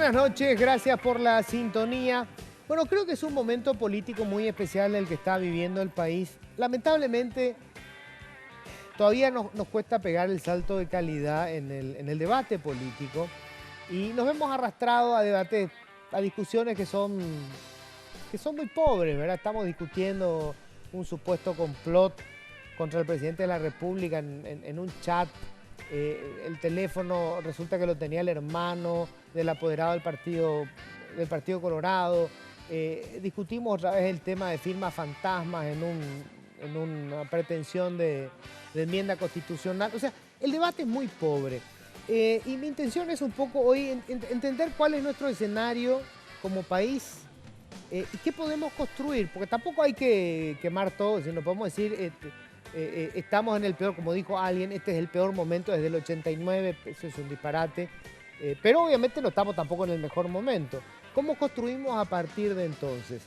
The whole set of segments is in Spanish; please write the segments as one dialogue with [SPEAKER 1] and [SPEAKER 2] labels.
[SPEAKER 1] buenas noches, gracias por la sintonía. Bueno, creo que es un momento político muy especial el que está viviendo el país. Lamentablemente, todavía nos cuesta pegar el salto de calidad en el debate político y nos vemos arrastrados a debates, a discusiones que son muy pobres, ¿verdad? Estamos discutiendo un supuesto complot contra el presidente de la República en un chat. El teléfono resulta que lo tenía el hermano del apoderado del Partido Colorado. Discutimos otra vez el tema de firmas fantasmas en una pretensión de enmienda constitucional. O sea, el debate es muy pobre. Y mi intención es un poco hoy entender cuál es nuestro escenario como país y qué podemos construir, porque tampoco hay que quemar todo, sino podemos decir... estamos en el peor, como dijo alguien, este es el peor momento desde el 89, eso es un disparate, pero obviamente no estamos tampoco en el mejor momento. ¿Cómo construimos a partir de entonces?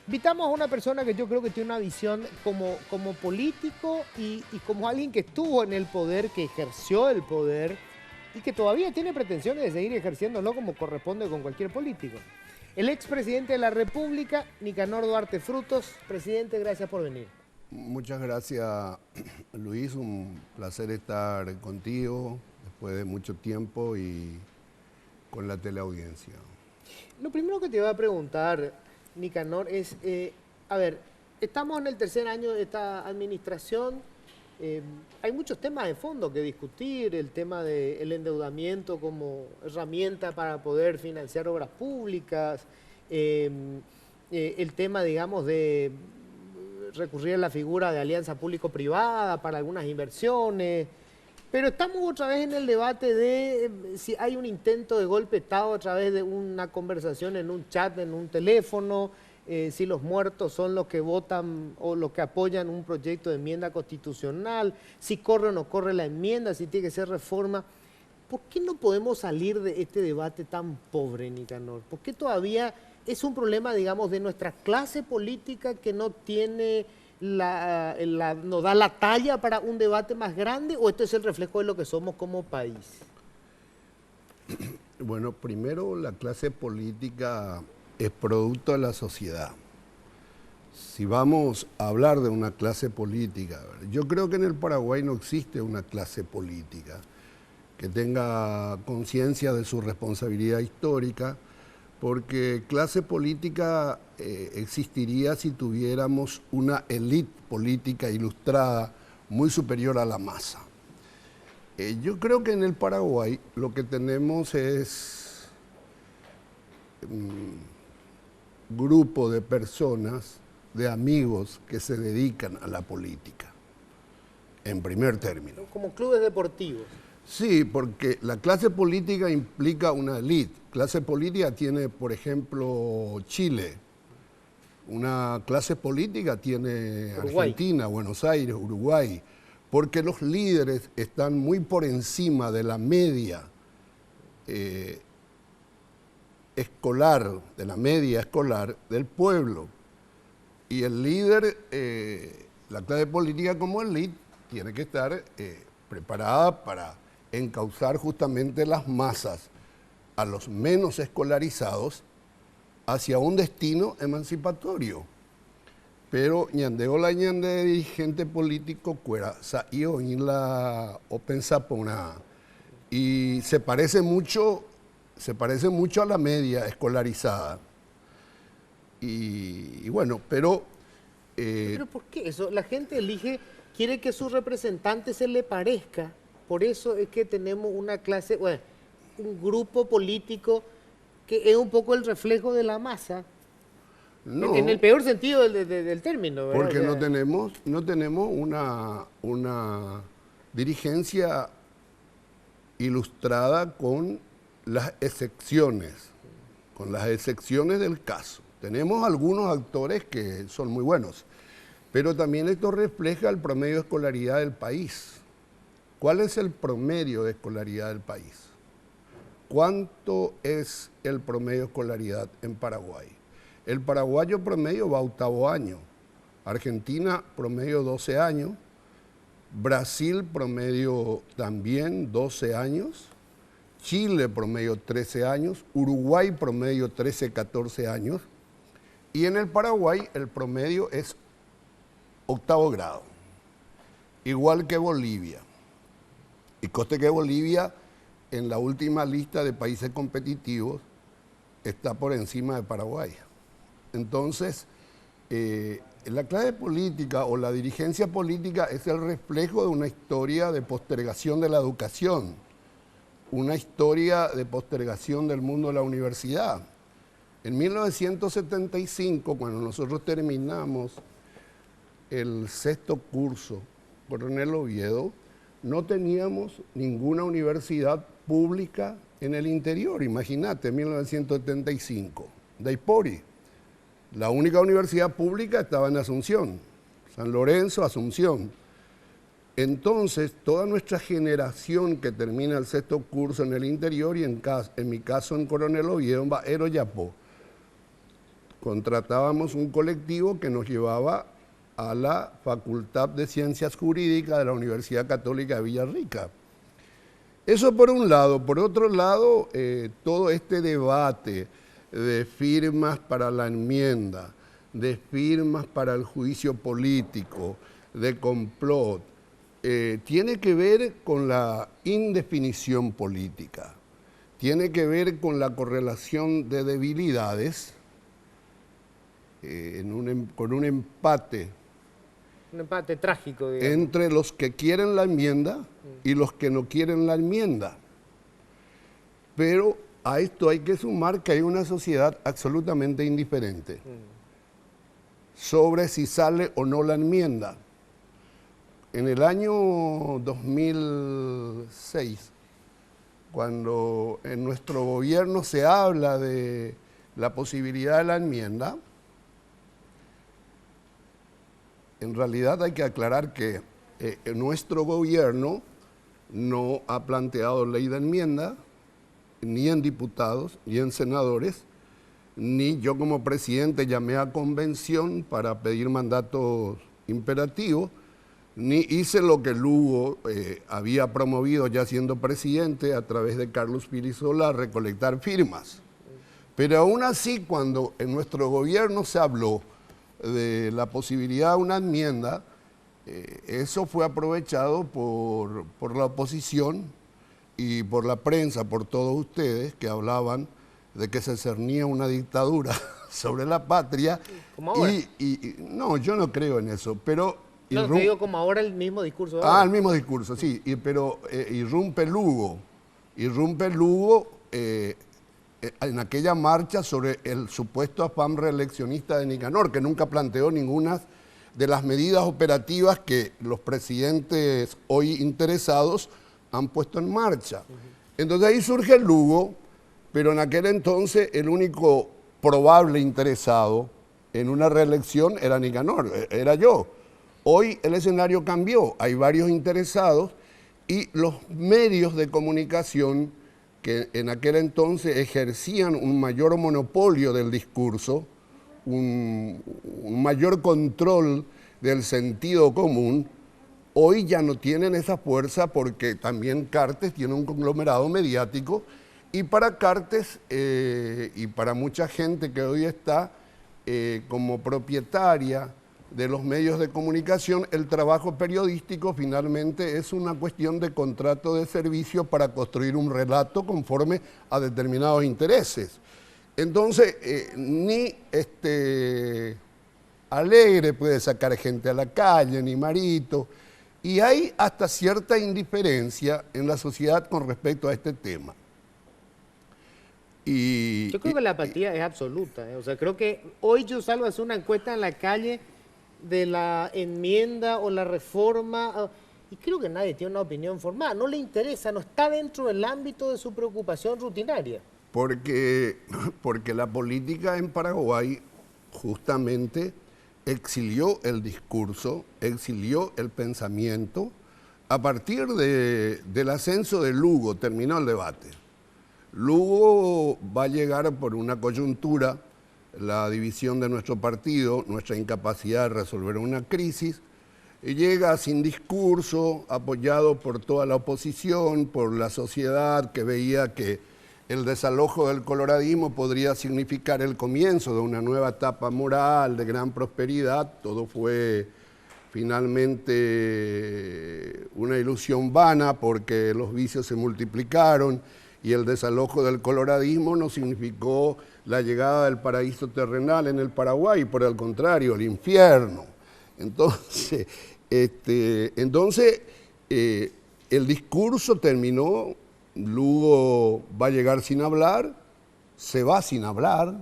[SPEAKER 1] Invitamos a una persona que yo creo que tiene una visión como político y como alguien que estuvo en el poder, que ejerció el poder y que todavía tiene pretensiones de seguir ejerciéndolo como corresponde con cualquier político. El expresidente de la República, Nicanor Duarte Frutos. Presidente, gracias por venir.
[SPEAKER 2] Muchas gracias, Luis. Un placer estar contigo después de mucho tiempo y con la teleaudiencia.
[SPEAKER 1] Lo primero que te voy a preguntar, Nicanor, es, a ver, estamos en el tercer año de esta administración, hay muchos temas de fondo que discutir, el tema del endeudamiento como herramienta para poder financiar obras públicas, el tema, digamos, de recurrir a la figura de alianza público-privada para algunas inversiones, pero estamos otra vez en el debate de si hay un intento de golpe de Estado a través de una conversación en un chat, en un teléfono, si los muertos son los que votan o los que apoyan un proyecto de enmienda constitucional, si corre o no corre la enmienda, si tiene que ser reforma. ¿Por qué no podemos salir de este debate tan pobre, Nicanor? ¿Por qué todavía es un problema, digamos, de nuestra clase política que no tiene no da la talla para un debate más grande, o esto es el reflejo de lo que somos como país?
[SPEAKER 2] Bueno, primero, la clase política es producto de la sociedad. Si vamos a hablar de una clase política, yo creo que en el Paraguay no existe una clase política que tenga conciencia de su responsabilidad histórica, porque clase política existiría si tuviéramos una élite política ilustrada muy superior a la masa. Yo creo que en el Paraguay lo que tenemos es un grupo de personas, de amigos que se dedican a la política, en primer término.
[SPEAKER 1] Como clubes deportivos.
[SPEAKER 2] Sí, porque la clase política implica una élite. Clase política tiene, por ejemplo, Chile. Una clase política tiene
[SPEAKER 1] Uruguay.
[SPEAKER 2] Argentina, Buenos Aires, Uruguay. Porque los líderes están muy por encima de la media escolar, de la media escolar del pueblo. Y el líder, la clase política como élite, tiene que estar preparada para encauzar justamente las masas, a los menos escolarizados, hacia un destino emancipatorio. Pero ñandeola ñande dirigente político cuera saió en la opensapona y se parece mucho a la media escolarizada. Y bueno, pero...
[SPEAKER 1] ¿Pero por qué eso? La gente elige, quiere que su representante se le parezca. Por eso es que tenemos una clase, bueno, un grupo político que es un poco el reflejo de la masa. No, en el peor sentido del término, ¿verdad?
[SPEAKER 2] Porque no tenemos una dirigencia ilustrada con las excepciones del caso. Tenemos algunos actores que son muy buenos, pero también esto refleja el promedio de escolaridad del país. ¿Cuál es el promedio de escolaridad del país? ¿Cuánto es el promedio de escolaridad en Paraguay? El paraguayo promedio va a 8º año, Argentina promedio 12 años, Brasil promedio también 12 años Chile promedio 13 años, Uruguay promedio 13, 14 años, y en el Paraguay el promedio es octavo grado, igual que Bolivia. Y conste que Bolivia, en la última lista de países competitivos, está por encima de Paraguay. Entonces, la clase política o la dirigencia política es el reflejo de una historia de postergación de la educación, una historia de postergación del mundo de la universidad. En 1975, cuando nosotros terminamos el sexto curso, Coronel Oviedo, no teníamos ninguna universidad pública en el interior. Imagínate, 1975, Daipori. La única universidad pública estaba en Asunción, San Lorenzo, Asunción. Entonces, toda nuestra generación que termina el sexto curso en el interior y en mi caso en Coronel Oviedo, en Baero Yapó, contratábamos un colectivo que nos llevaba a la Facultad de Ciencias Jurídicas de la Universidad Católica de Villarrica. Eso por un lado. Por otro lado, todo este debate de firmas para la enmienda, de firmas para el juicio político, de complot, tiene que ver con la indefinición política, tiene que ver con la correlación de debilidades, con un empate.
[SPEAKER 1] Un empate trágico, digamos,
[SPEAKER 2] Entre los que quieren la enmienda y los que no quieren la enmienda. Pero a esto hay que sumar que hay una sociedad absolutamente indiferente sobre si sale o no la enmienda. En el año 2006, cuando en nuestro gobierno se habla de la posibilidad de la enmienda, en realidad hay que aclarar que nuestro gobierno no ha planteado ley de enmienda, ni en diputados, ni en senadores, ni yo como presidente llamé a convención para pedir mandatos imperativos, ni hice lo que Lugo había promovido ya siendo presidente a través de Carlos Pirisola, recolectar firmas. Pero aún así, cuando en nuestro gobierno se habló de la posibilidad de una enmienda, eso fue aprovechado por la oposición y por la prensa, por todos ustedes que hablaban de que se cernía una dictadura sobre la patria.
[SPEAKER 1] Como ahora.
[SPEAKER 2] No, yo no creo en eso, pero...
[SPEAKER 1] No, te digo como ahora el mismo discurso de ahora.
[SPEAKER 2] el mismo discurso, sí, pero irrumpe Lugo en aquella marcha sobre el supuesto afán reeleccionista de Nicanor, que nunca planteó ninguna de las medidas operativas que los presidentes hoy interesados han puesto en marcha. Entonces ahí surge el Lugo, pero en aquel entonces el único probable interesado en una reelección era Nicanor, era yo. Hoy el escenario cambió, hay varios interesados y los medios de comunicación que en aquel entonces ejercían un mayor monopolio del discurso, un mayor control del sentido común, hoy ya no tienen esa fuerza porque también Cartes tiene un conglomerado mediático y para Cartes y para mucha gente que hoy está como propietaria de los medios de comunicación, el trabajo periodístico finalmente es una cuestión de contrato de servicio para construir un relato conforme a determinados intereses. Entonces, ni Alegre puede sacar gente a la calle, ni Marito, y hay hasta cierta indiferencia en la sociedad con respecto a este tema.
[SPEAKER 1] Yo creo que la apatía es absoluta, O sea, creo que hoy yo salgo a hacer una encuesta en la calle de la enmienda o la reforma, y creo que nadie tiene una opinión formada, no le interesa, no está dentro del ámbito de su preocupación rutinaria.
[SPEAKER 2] Porque la política en Paraguay justamente exilió el discurso, exilió el pensamiento. A partir del ascenso de Lugo terminó el debate. Lugo va a llegar por una coyuntura, la división de nuestro partido, nuestra incapacidad de resolver una crisis, llega sin discurso, apoyado por toda la oposición, por la sociedad que veía que el desalojo del coloradismo podría significar el comienzo de una nueva etapa moral, de gran prosperidad. Todo fue finalmente una ilusión vana porque los vicios se multiplicaron y el desalojo del coloradismo no significó la llegada del paraíso terrenal en el Paraguay, por el contrario, el infierno. Entonces, el discurso terminó, Lugo va a llegar sin hablar, se va sin hablar.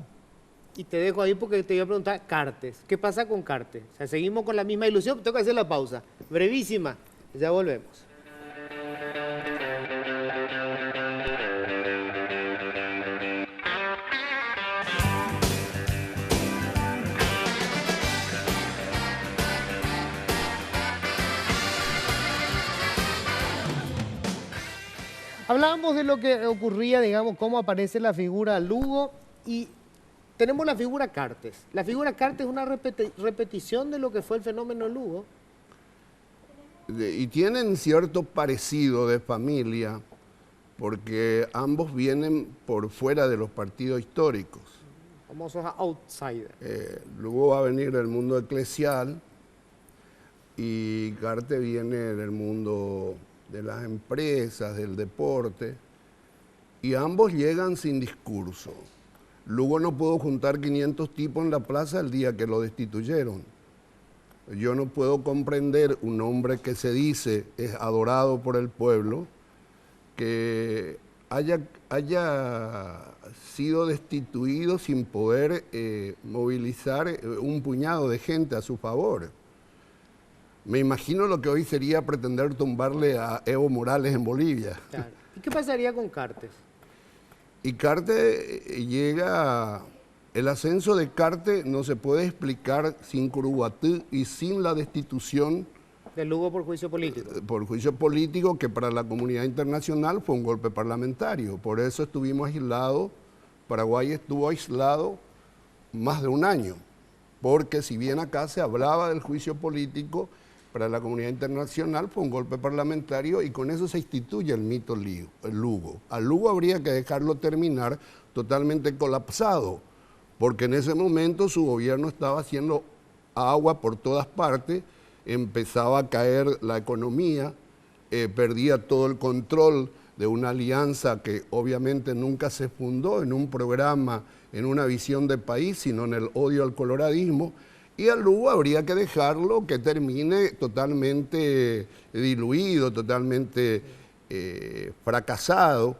[SPEAKER 1] Y te dejo ahí porque te iba a preguntar, Cartes. ¿Qué pasa con Cartes? O sea, seguimos con la misma ilusión. Tengo que hacer la pausa. Brevísima. Ya volvemos. Hablábamos de lo que ocurría, digamos, cómo aparece la figura Lugo y tenemos la figura Cartes. La figura Cartes es una repetición de lo que fue el fenómeno Lugo.
[SPEAKER 2] Y tienen cierto parecido de familia, porque ambos vienen por fuera de los partidos históricos.
[SPEAKER 1] Famosos outsiders.
[SPEAKER 2] Lugo va a venir del mundo eclesial y Cartes viene del mundo de las empresas, del deporte, y ambos llegan sin discurso. Lugo no pudo juntar 500 tipos en la plaza el día que lo destituyeron. Yo no puedo comprender un hombre que se dice es adorado por el pueblo, que haya sido destituido sin poder movilizar un puñado de gente a su favor. Me imagino lo que hoy sería pretender tumbarle a Evo Morales en Bolivia.
[SPEAKER 1] Claro. ¿Y qué pasaría con Cartes?
[SPEAKER 2] Y Cartes llega, el ascenso de Cartes no se puede explicar sin Curuguatú y sin la destitución
[SPEAKER 1] de Lugo por juicio político.
[SPEAKER 2] Por juicio político, que para la comunidad internacional fue un golpe parlamentario. Por eso estuvimos aislados, Paraguay estuvo aislado más de un año, porque si bien acá se hablaba del juicio político, para la comunidad internacional fue un golpe parlamentario y con eso se instituye el mito Lugo. Al Lugo habría que dejarlo terminar totalmente colapsado, porque en ese momento su gobierno estaba haciendo agua por todas partes, empezaba a caer la economía, perdía todo el control de una alianza que obviamente nunca se fundó en un programa, en una visión de país, sino en el odio al coloradismo. Y al Lugo habría que dejarlo que termine totalmente diluido, totalmente fracasado.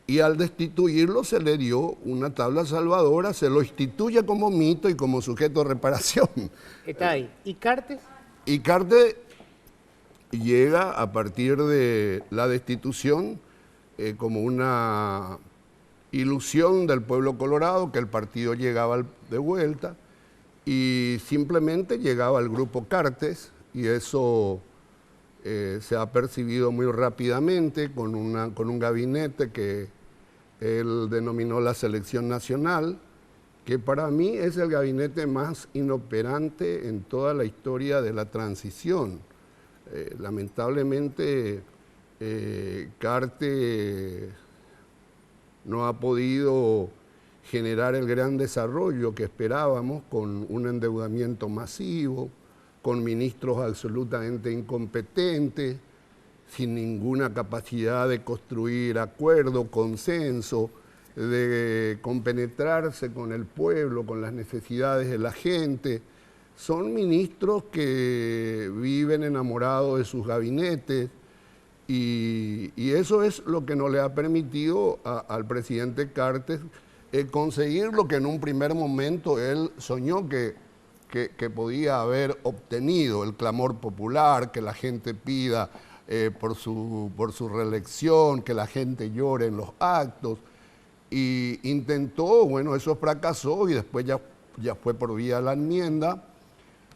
[SPEAKER 2] Y al destituirlo se le dio una tabla salvadora, se lo instituye como mito y como sujeto de reparación.
[SPEAKER 1] Está ahí. ¿Y Cartes?
[SPEAKER 2] Y Cartes llega a partir de la destitución como una ilusión del pueblo colorado, que el partido llegaba de vuelta, y simplemente llegaba el grupo Cartes, y eso se ha percibido muy rápidamente con un gabinete que él denominó la Selección Nacional, que para mí es el gabinete más inoperante en toda la historia de la transición. Lamentablemente, Cartes no ha podido generar el gran desarrollo que esperábamos, con un endeudamiento masivo, con ministros absolutamente incompetentes, sin ninguna capacidad de construir acuerdo, consenso, de compenetrarse con el pueblo, con las necesidades de la gente. Son ministros que viven enamorados de sus gabinetes y eso es lo que no le ha permitido al presidente Cartes conseguir lo que en un primer momento él soñó que podía haber obtenido: el clamor popular, que la gente pida por su reelección, que la gente llore en los actos. Y intentó, bueno, eso fracasó y después ya fue por vía de la enmienda.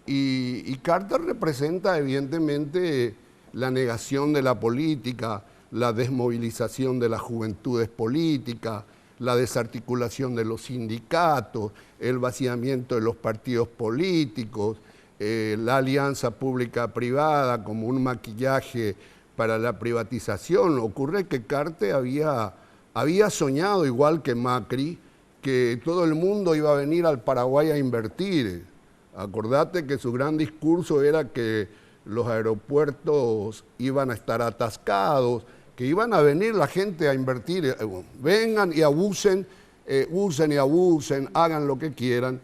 [SPEAKER 2] Y Cartes representa evidentemente la negación de la política, la desmovilización de las juventudes políticas, la desarticulación de los sindicatos, el vaciamiento de los partidos políticos, la alianza pública-privada como un maquillaje para la privatización. Ocurre que Cartes había soñado, igual que Macri, que todo el mundo iba a venir al Paraguay a invertir. Acordate que su gran discurso era que los aeropuertos iban a estar atascados, que iban a venir la gente a invertir, vengan y abusen, usen y abusen, hagan lo que quieran.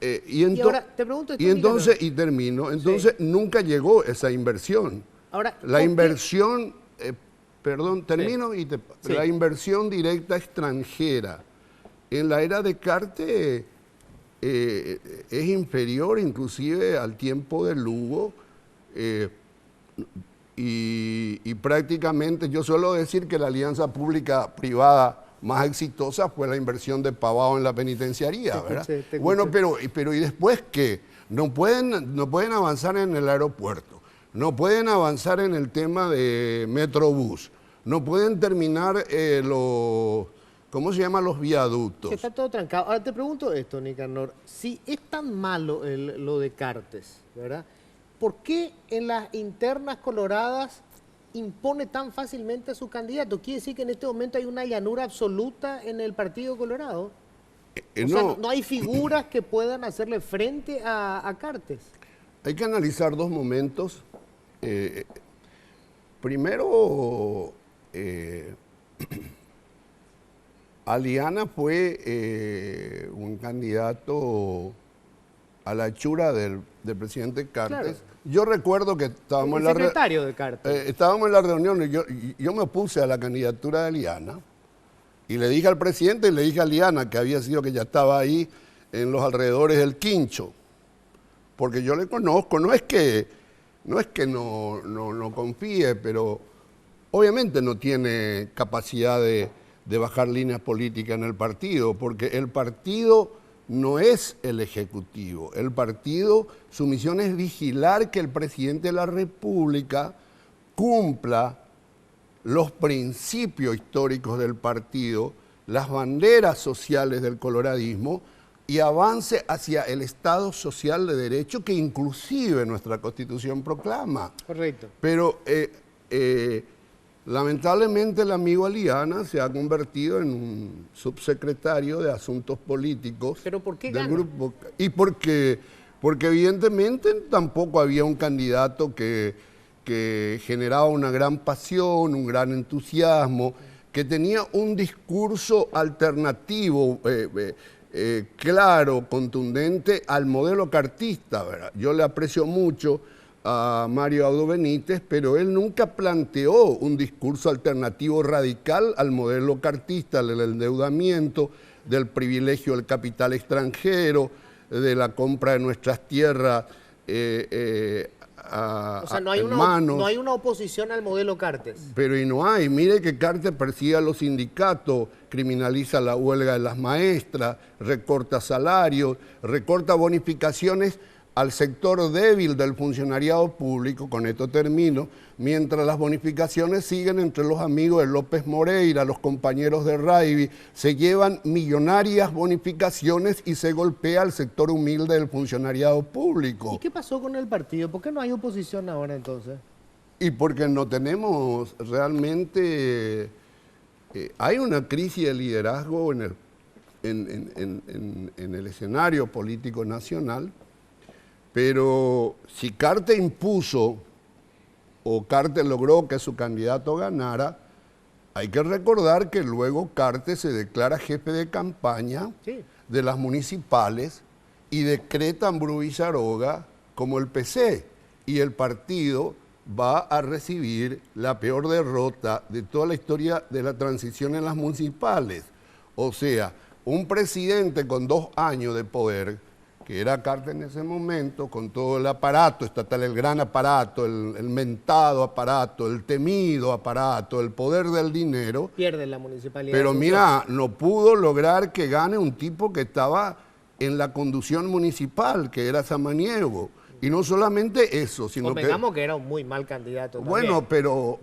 [SPEAKER 1] Y ahora te pregunto esto,
[SPEAKER 2] entonces, y termino, entonces sí, nunca llegó esa inversión.
[SPEAKER 1] Ahora,
[SPEAKER 2] la inversión, perdón, termino,
[SPEAKER 1] sí,
[SPEAKER 2] sí, la inversión directa extranjera en la era de Cartes es inferior inclusive al tiempo de Lugo, y prácticamente yo suelo decir que la alianza pública-privada más exitosa fue la inversión de Pavao en la penitenciaría, ¿verdad? Bueno, pero ¿y después qué? No pueden avanzar en el aeropuerto, no pueden avanzar en el tema de Metrobús, no pueden terminar ¿cómo se llama? Los viaductos.
[SPEAKER 1] Está todo trancado. Ahora te pregunto esto, Nicanor, si es tan malo lo de Cartes, ¿verdad? ¿Por qué en las internas coloradas impone tan fácilmente a su candidato? ¿Quiere decir que en este momento hay una llanura absoluta en el Partido Colorado? O sea, no hay figuras que puedan hacerle frente a Cartes.
[SPEAKER 2] Hay que analizar dos momentos. Primero, Aliana fue un candidato a la hechura del presidente Cartes. Claro. Yo recuerdo que estábamos estábamos en la reunión y yo me opuse a la candidatura de Aliana y le dije al presidente y le dije a Aliana que había sido que ya estaba ahí en los alrededores del Quincho, porque yo le conozco, no es que no confíe, pero obviamente no tiene capacidad de bajar líneas políticas en el partido, porque el partido no es el Ejecutivo. El partido, su misión es vigilar que el presidente de la República cumpla los principios históricos del partido, las banderas sociales del coloradismo y avance hacia el Estado social de derecho que inclusive nuestra Constitución proclama.
[SPEAKER 1] Correcto.
[SPEAKER 2] Pero lamentablemente el amigo Aliana se ha convertido en un subsecretario de Asuntos Políticos.
[SPEAKER 1] ¿Pero por qué
[SPEAKER 2] del
[SPEAKER 1] gana?
[SPEAKER 2] grupo. Y porque evidentemente tampoco había un candidato que generaba una gran pasión, un gran entusiasmo, que tenía un discurso alternativo, claro, contundente al modelo cartista, ¿verdad? Yo le aprecio mucho a Mario Abdo Benítez, pero él nunca planteó un discurso alternativo radical al modelo cartista, del endeudamiento, del privilegio del capital extranjero, de la compra de nuestras tierras
[SPEAKER 1] o sea, no hay una oposición al modelo Cartes.
[SPEAKER 2] Pero y no hay. Mire que Cartes persigue a los sindicatos, criminaliza la huelga de las maestras, recorta salarios, recorta bonificaciones al sector débil del funcionariado público, con esto termino, mientras las bonificaciones siguen entre los amigos de López Moreira, los compañeros de Raibi, se llevan millonarias bonificaciones y se golpea al sector humilde del funcionariado público.
[SPEAKER 1] ¿Y qué pasó con el partido? ¿Por qué no hay oposición ahora entonces?
[SPEAKER 2] Y porque no tenemos realmente... hay una crisis de liderazgo en el escenario político nacional. Pero si Cartes impuso o Cartes logró que su candidato ganara, hay que recordar que luego Cartes se declara jefe de campaña de las municipales y decreta a Ambrú Villaroga como el PC, y el partido va a recibir la peor derrota de toda la historia de la transición en las municipales. O sea, un presidente con 2 años de poder, que era Cartes en ese momento, con todo el aparato estatal, el gran aparato, el mentado aparato, el temido aparato, el poder del dinero.
[SPEAKER 1] Pierde la municipalidad.
[SPEAKER 2] Pero mira, no pudo lograr que gane un tipo que estaba en la conducción municipal, que era Samaniego. Y no solamente eso, sino
[SPEAKER 1] convengamos que era un muy mal candidato también.
[SPEAKER 2] Bueno, pero...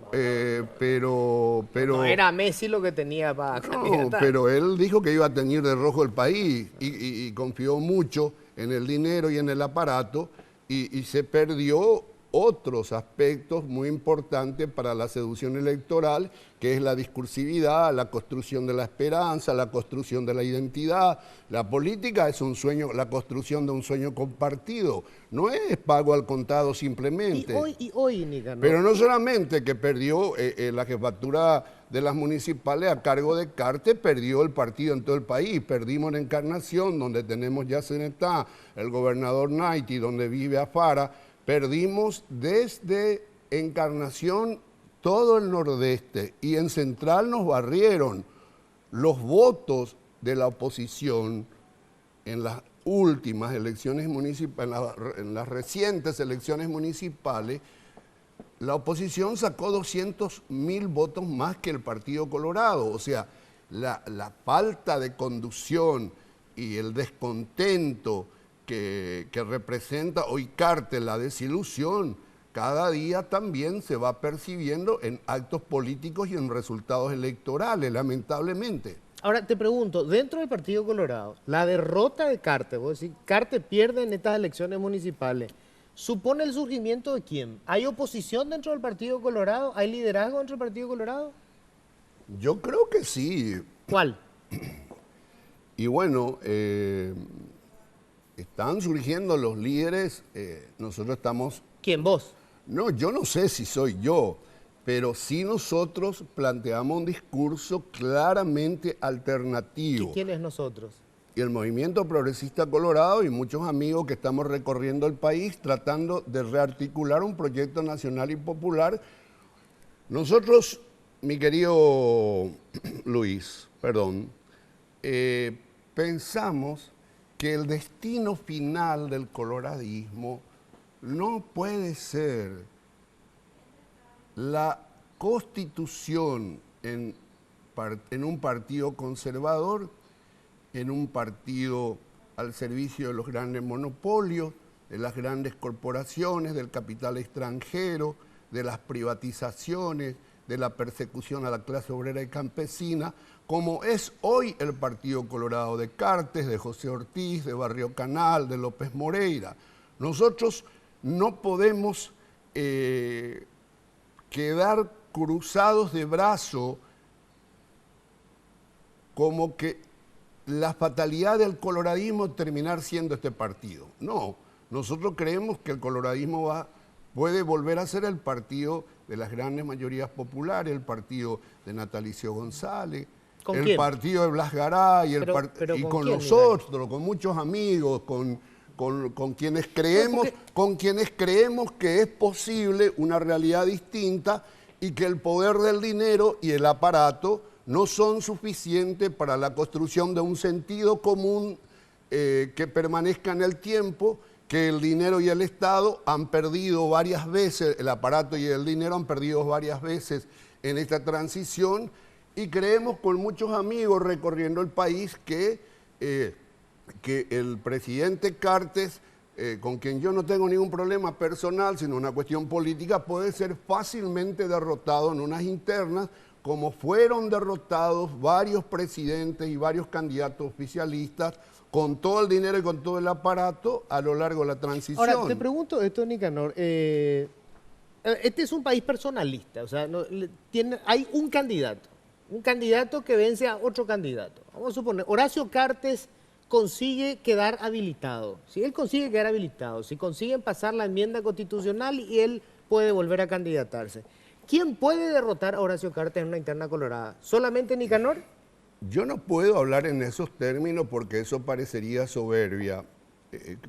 [SPEAKER 1] no era Messi lo que tenía para candidatar.
[SPEAKER 2] No, pero él dijo que iba a teñir de rojo el país y confió mucho en el dinero y en el aparato, y se perdió otros aspectos muy importantes para la seducción electoral, que es la discursividad, la construcción de la esperanza, la construcción de la identidad. La política es un sueño, la construcción de un sueño compartido, no es pago al contado simplemente.
[SPEAKER 1] Y hoy, Nicanor.
[SPEAKER 2] Pero no solamente que perdió la jefatura de las municipales a cargo de Cartes, perdió el partido en todo el país. Perdimos en Encarnación, donde tenemos ya Cenetá, el gobernador Naiti, donde vive Afara. Perdimos desde Encarnación todo el nordeste y en Central nos barrieron. Los votos de la oposición en las últimas elecciones municipales, en las recientes elecciones municipales, la oposición sacó 200.000 votos más que el Partido Colorado. O sea, la falta de conducción y el descontento que representa hoy Cartes, la desilusión, cada día también se va percibiendo en actos políticos y en resultados electorales, lamentablemente.
[SPEAKER 1] Ahora te pregunto, dentro del Partido Colorado, la derrota de Cartes, vos decís, Cartes pierde en estas elecciones municipales, ¿supone el surgimiento de quién? ¿Hay oposición dentro del Partido Colorado? ¿Hay liderazgo dentro del Partido Colorado?
[SPEAKER 2] Yo creo que sí.
[SPEAKER 1] ¿Cuál?
[SPEAKER 2] Y bueno, están surgiendo los líderes, nosotros estamos...
[SPEAKER 1] ¿Quién, vos?
[SPEAKER 2] No, yo no sé si soy yo, pero sí nosotros planteamos un discurso claramente alternativo.
[SPEAKER 1] ¿Y quién es nosotros?
[SPEAKER 2] Y el Movimiento Progresista Colorado y muchos amigos que estamos recorriendo el país tratando de rearticular un proyecto nacional y popular. Nosotros, mi querido Luis, pensamos que el destino final del coloradismo no puede ser la constitución en un partido conservador, en un partido al servicio de los grandes monopolios, de las grandes corporaciones, del capital extranjero, de las privatizaciones, de la persecución a la clase obrera y campesina, como es hoy el Partido Colorado de Cartes, de José Ortiz, de Barrio Canal, de López Moreira. Nosotros no podemos quedar cruzados de brazo como que la fatalidad del coloradismo terminar siendo este partido. No, nosotros creemos que el coloradismo puede volver a ser el partido de las grandes mayorías populares, el partido de Natalicio González,
[SPEAKER 1] ¿Con
[SPEAKER 2] el
[SPEAKER 1] quién?
[SPEAKER 2] partido de Blas Garay,
[SPEAKER 1] Pero
[SPEAKER 2] y
[SPEAKER 1] ¿con
[SPEAKER 2] con
[SPEAKER 1] quién,
[SPEAKER 2] nosotros, con muchos amigos, con quienes creemos que es posible una realidad distinta y que el poder del dinero y el aparato no son suficientes para la construcción de un sentido común que permanezca en el tiempo, que el dinero y el Estado han perdido varias veces, el aparato y el dinero han perdido varias veces en esta transición, y creemos con muchos amigos recorriendo el país que el presidente Cartes, con quien yo no tengo ningún problema personal, sino una cuestión política, puede ser fácilmente derrotado en unas internas, como fueron derrotados varios presidentes y varios candidatos oficialistas con todo el dinero y con todo el aparato a lo largo de la transición.
[SPEAKER 1] Ahora, te pregunto esto, Nicanor. Este es un país personalista, o sea, hay un candidato que vence a otro candidato. Vamos a suponer, Horacio Cartes consigue quedar habilitado. Si él consigue quedar habilitado, si consiguen pasar la enmienda constitucional y él puede volver a candidatarse. ¿Quién puede derrotar a Horacio Cartes en una interna colorada? ¿Solamente Nicanor?
[SPEAKER 2] Yo no puedo hablar en esos términos porque eso parecería soberbia.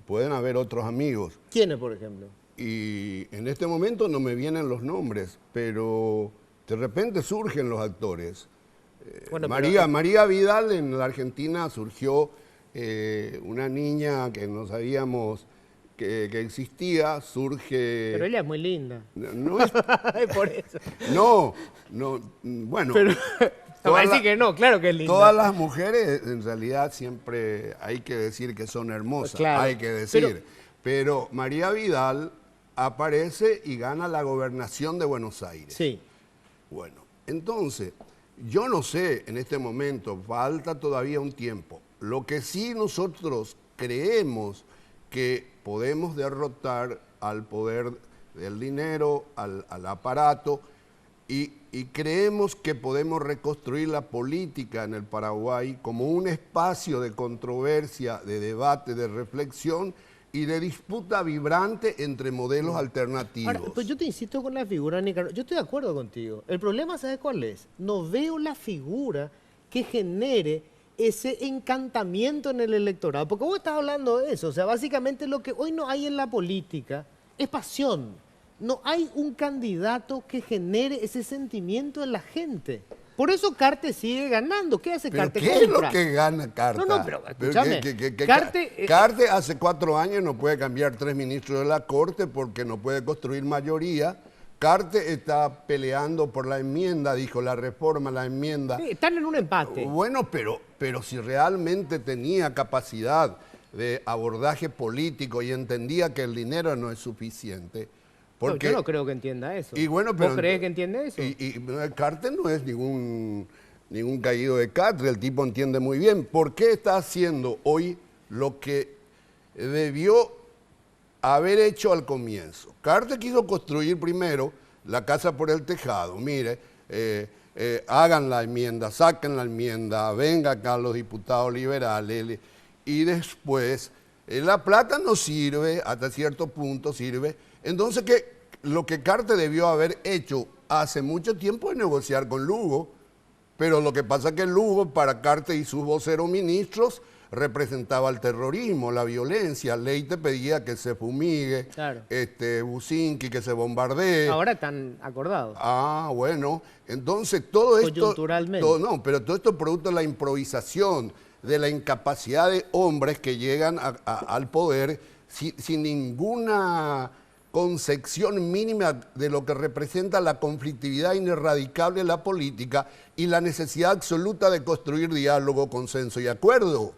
[SPEAKER 2] Pueden haber otros amigos.
[SPEAKER 1] ¿Quiénes, por ejemplo?
[SPEAKER 2] Y en este momento no me vienen los nombres, pero de repente surgen los actores.
[SPEAKER 1] Bueno,
[SPEAKER 2] María Vidal en la Argentina surgió una niña que no sabíamos que existía, surge...
[SPEAKER 1] Pero ella es muy linda.
[SPEAKER 2] No es...
[SPEAKER 1] Por eso.
[SPEAKER 2] No, bueno...
[SPEAKER 1] Pero... No, va a decir que no, claro que es linda.
[SPEAKER 2] Todas las mujeres, en realidad, siempre hay que decir que son hermosas,
[SPEAKER 1] claro,
[SPEAKER 2] hay que decir. Pero María Vidal aparece y gana la gobernación de Buenos Aires.
[SPEAKER 1] Sí.
[SPEAKER 2] Bueno, entonces, yo no sé, en este momento, falta todavía un tiempo. Lo que sí nosotros creemos que podemos derrotar al poder del dinero, al aparato, y creemos que podemos reconstruir la política en el Paraguay como un espacio de controversia, de debate, de reflexión y de disputa vibrante entre modelos alternativos.
[SPEAKER 1] Ahora, pues yo te insisto con la figura de Nicanor. Yo estoy de acuerdo contigo. El problema, ¿sabes cuál es? No veo la figura que genere ese encantamiento en el electorado. Porque vos estás hablando de eso. O sea, básicamente lo que hoy no hay en la política es pasión. No hay un candidato que genere ese sentimiento en la gente. Por eso Cartes sigue ganando. ¿Qué hace Cartes?
[SPEAKER 2] ¿Qué es lo que gana Cartes?
[SPEAKER 1] No, pero escúchame.
[SPEAKER 2] Cartes hace 4 años no puede cambiar 3 ministros de la Corte porque no puede construir mayoría. Cartes está peleando por la enmienda, dijo, la reforma, la enmienda.
[SPEAKER 1] Sí, están en un empate.
[SPEAKER 2] Bueno, pero si realmente tenía capacidad de abordaje político y entendía que el dinero no es suficiente...
[SPEAKER 1] Porque, yo no creo que entienda eso.
[SPEAKER 2] Y bueno, pero,
[SPEAKER 1] ¿vos crees que entiende eso?
[SPEAKER 2] Y Cartes no es ningún caído de catre, el tipo entiende muy bien. ¿Por qué está haciendo hoy lo que debió haber hecho al comienzo? Cartes quiso construir primero la casa por el tejado. Mire, hagan la enmienda, saquen la enmienda, venga acá los diputados liberales. Y después, la plata no sirve, hasta cierto punto sirve. Entonces, lo que Cartes debió haber hecho hace mucho tiempo es negociar con Lugo, pero lo que pasa es que Lugo, para Cartes y sus voceros ministros, representaba el terrorismo, la violencia. Leite pedía que se fumigue,
[SPEAKER 1] claro.
[SPEAKER 2] Bucinqui que se bombardee.
[SPEAKER 1] Ahora están acordados.
[SPEAKER 2] Ah, bueno. Entonces, todo esto...
[SPEAKER 1] Coyunturalmente.
[SPEAKER 2] Pero todo esto es producto de la improvisación, de la incapacidad de hombres que llegan al poder sin ninguna concepción mínima de lo que representa la conflictividad ineradicable de la política y la necesidad absoluta de construir diálogo, consenso y acuerdo.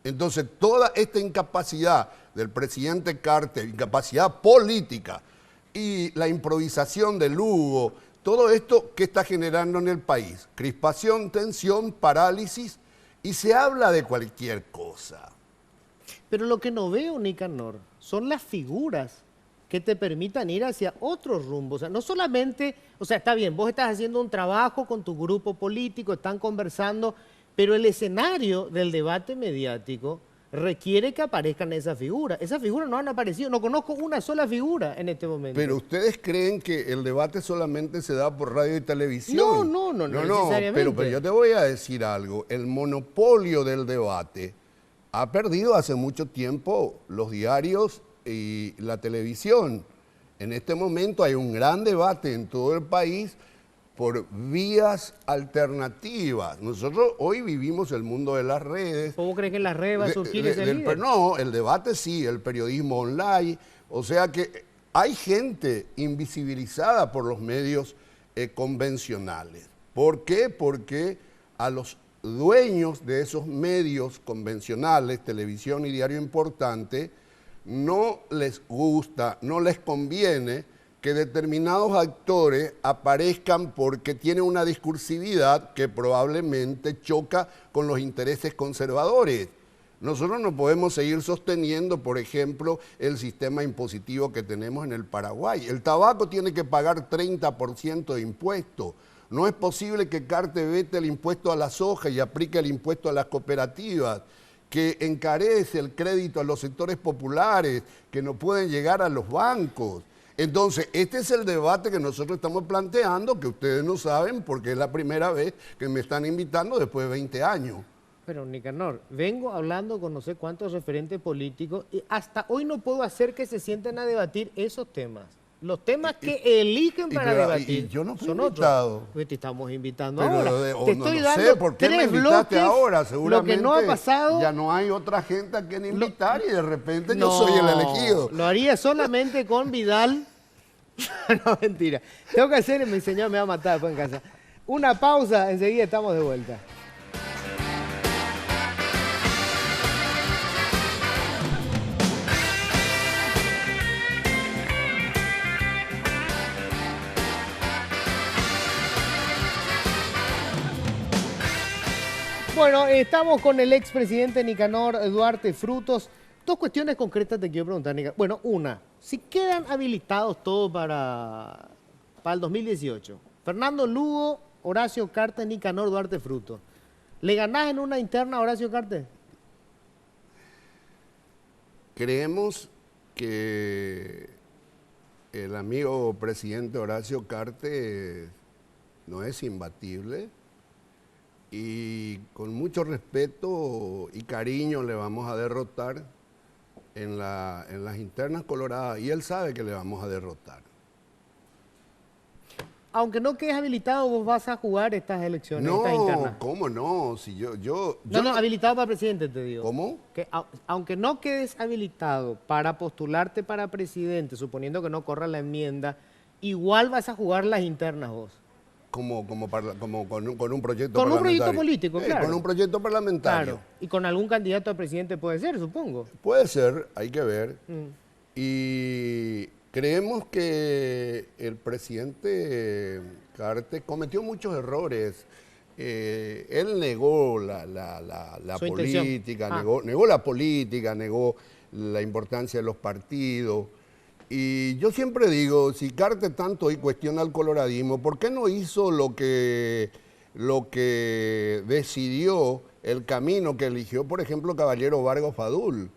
[SPEAKER 2] Entonces, toda esta incapacidad del presidente Cartes, incapacidad política y la improvisación de Lugo, todo esto que está generando en el país, crispación, tensión, parálisis, y se habla de cualquier cosa.
[SPEAKER 1] Pero lo que no veo, Nicanor, son las figuras que te permitan ir hacia otros rumbos. O sea, no solamente, o sea, está bien, vos estás haciendo un trabajo con tu grupo político, están conversando, pero el escenario del debate mediático requiere que aparezcan esas figuras. Esas figuras no han aparecido, no conozco una sola figura en este momento.
[SPEAKER 2] Pero ¿ustedes creen que el debate solamente se da por radio y televisión?
[SPEAKER 1] No necesariamente.
[SPEAKER 2] Pero yo te voy a decir algo, el monopolio del debate ha perdido hace mucho tiempo los diarios y la televisión. En este momento hay un gran debate en todo el país por vías alternativas. Nosotros hoy vivimos el mundo de las redes.
[SPEAKER 1] ¿Vos crees que en las redes va a surgir ese líder?
[SPEAKER 2] No, el debate sí, el periodismo online. O sea que hay gente invisibilizada por los medios convencionales. ¿Por qué? Porque a los dueños de esos medios convencionales, televisión y diario importante, no les gusta, no les conviene que determinados actores aparezcan porque tienen una discursividad que probablemente choca con los intereses conservadores. Nosotros no podemos seguir sosteniendo, por ejemplo, el sistema impositivo que tenemos en el Paraguay. El tabaco tiene que pagar 30% de impuestos. No es posible que Cartes vete el impuesto a la soja y aplique el impuesto a las cooperativas, que encarece el crédito a los sectores populares, que no pueden llegar a los bancos. Entonces, este es el debate que nosotros estamos planteando, que ustedes no saben porque es la primera vez que me están invitando después de 20 años.
[SPEAKER 1] Pero, Nicanor, vengo hablando con no sé cuántos referentes políticos y hasta hoy no puedo hacer que se sienten a debatir esos temas. Los temas que eligen para debatir
[SPEAKER 2] yo no fui
[SPEAKER 1] son
[SPEAKER 2] invitado.
[SPEAKER 1] Otros. Pues te estamos invitando
[SPEAKER 2] pero
[SPEAKER 1] ahora. Te estoy
[SPEAKER 2] no
[SPEAKER 1] dando
[SPEAKER 2] sé por qué me invitaste ahora. Seguramente
[SPEAKER 1] lo que no ha pasado,
[SPEAKER 2] ya no hay otra gente a quien invitar y de repente yo soy el elegido.
[SPEAKER 1] Lo haría solamente con Vidal. No, mentira. Tengo que hacer, mi señor me va a matar después en casa. Una pausa, enseguida estamos de vuelta. Bueno, estamos con el expresidente Nicanor Duarte Frutos. Dos cuestiones concretas te quiero preguntar, Nica. Bueno, una, si quedan habilitados todos para el 2018, Fernando Lugo, Horacio Cartes, Nicanor Duarte Fruto, ¿le ganás en una interna a Horacio Cartes?
[SPEAKER 2] Creemos que el amigo presidente Horacio Cartes no es imbatible y con mucho respeto y cariño le vamos a derrotar en las internas coloradas y él sabe que le vamos a derrotar.
[SPEAKER 1] Aunque no quedes habilitado, vos vas a jugar estas elecciones, estas internas.
[SPEAKER 2] No, ¿cómo no? Si
[SPEAKER 1] No, habilitado para presidente, te digo.
[SPEAKER 2] ¿Cómo?
[SPEAKER 1] Que aunque no quedes habilitado para postularte para presidente, suponiendo que no corra la enmienda, igual vas a jugar las internas vos.
[SPEAKER 2] Como con un proyecto parlamentario.
[SPEAKER 1] Con un proyecto político, claro.
[SPEAKER 2] Con un proyecto parlamentario.
[SPEAKER 1] Claro, y con algún candidato a presidente puede ser, supongo.
[SPEAKER 2] Puede ser, hay que ver. Y creemos que el presidente Cartes cometió muchos errores. Él negó la política, negó la política, negó la importancia de los partidos. Y yo siempre digo, si Cartes tanto hoy cuestiona el coloradismo, ¿por qué no hizo lo que decidió, el camino que eligió, por ejemplo, Caballero Vargas Fadul?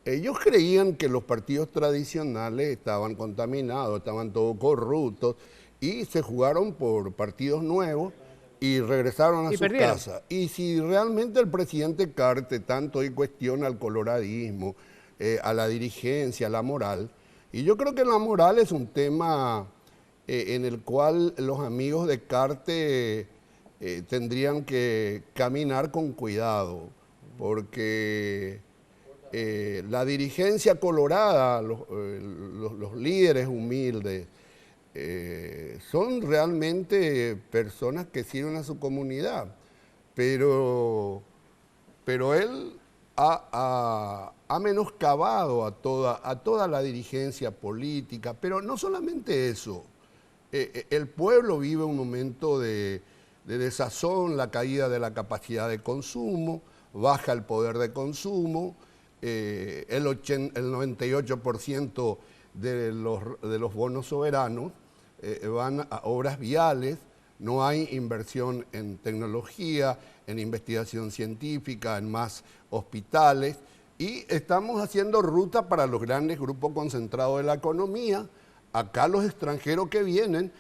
[SPEAKER 2] Ellos creían que los partidos tradicionales estaban contaminados, estaban todos corruptos, y se jugaron por partidos nuevos y regresaron a sus casas. Y si realmente el presidente Cartes tanto hoy cuestiona el coloradismo, a la dirigencia, a la moral, y yo creo que la moral es un tema en el cual los amigos de Cartes tendrían que caminar con cuidado, porque la dirigencia colorada, los líderes humildes, son realmente personas que sirven a su comunidad, pero él ha menoscabado a toda la dirigencia política, pero no solamente eso. El pueblo vive un momento de desazón, la caída de la capacidad de consumo, baja el poder de consumo, el 98% de los bonos soberanos van a obras viales, no hay inversión en tecnología, en investigación científica, en más hospitales, y estamos haciendo ruta para los grandes grupos concentrados de la economía. Acá los extranjeros que vienen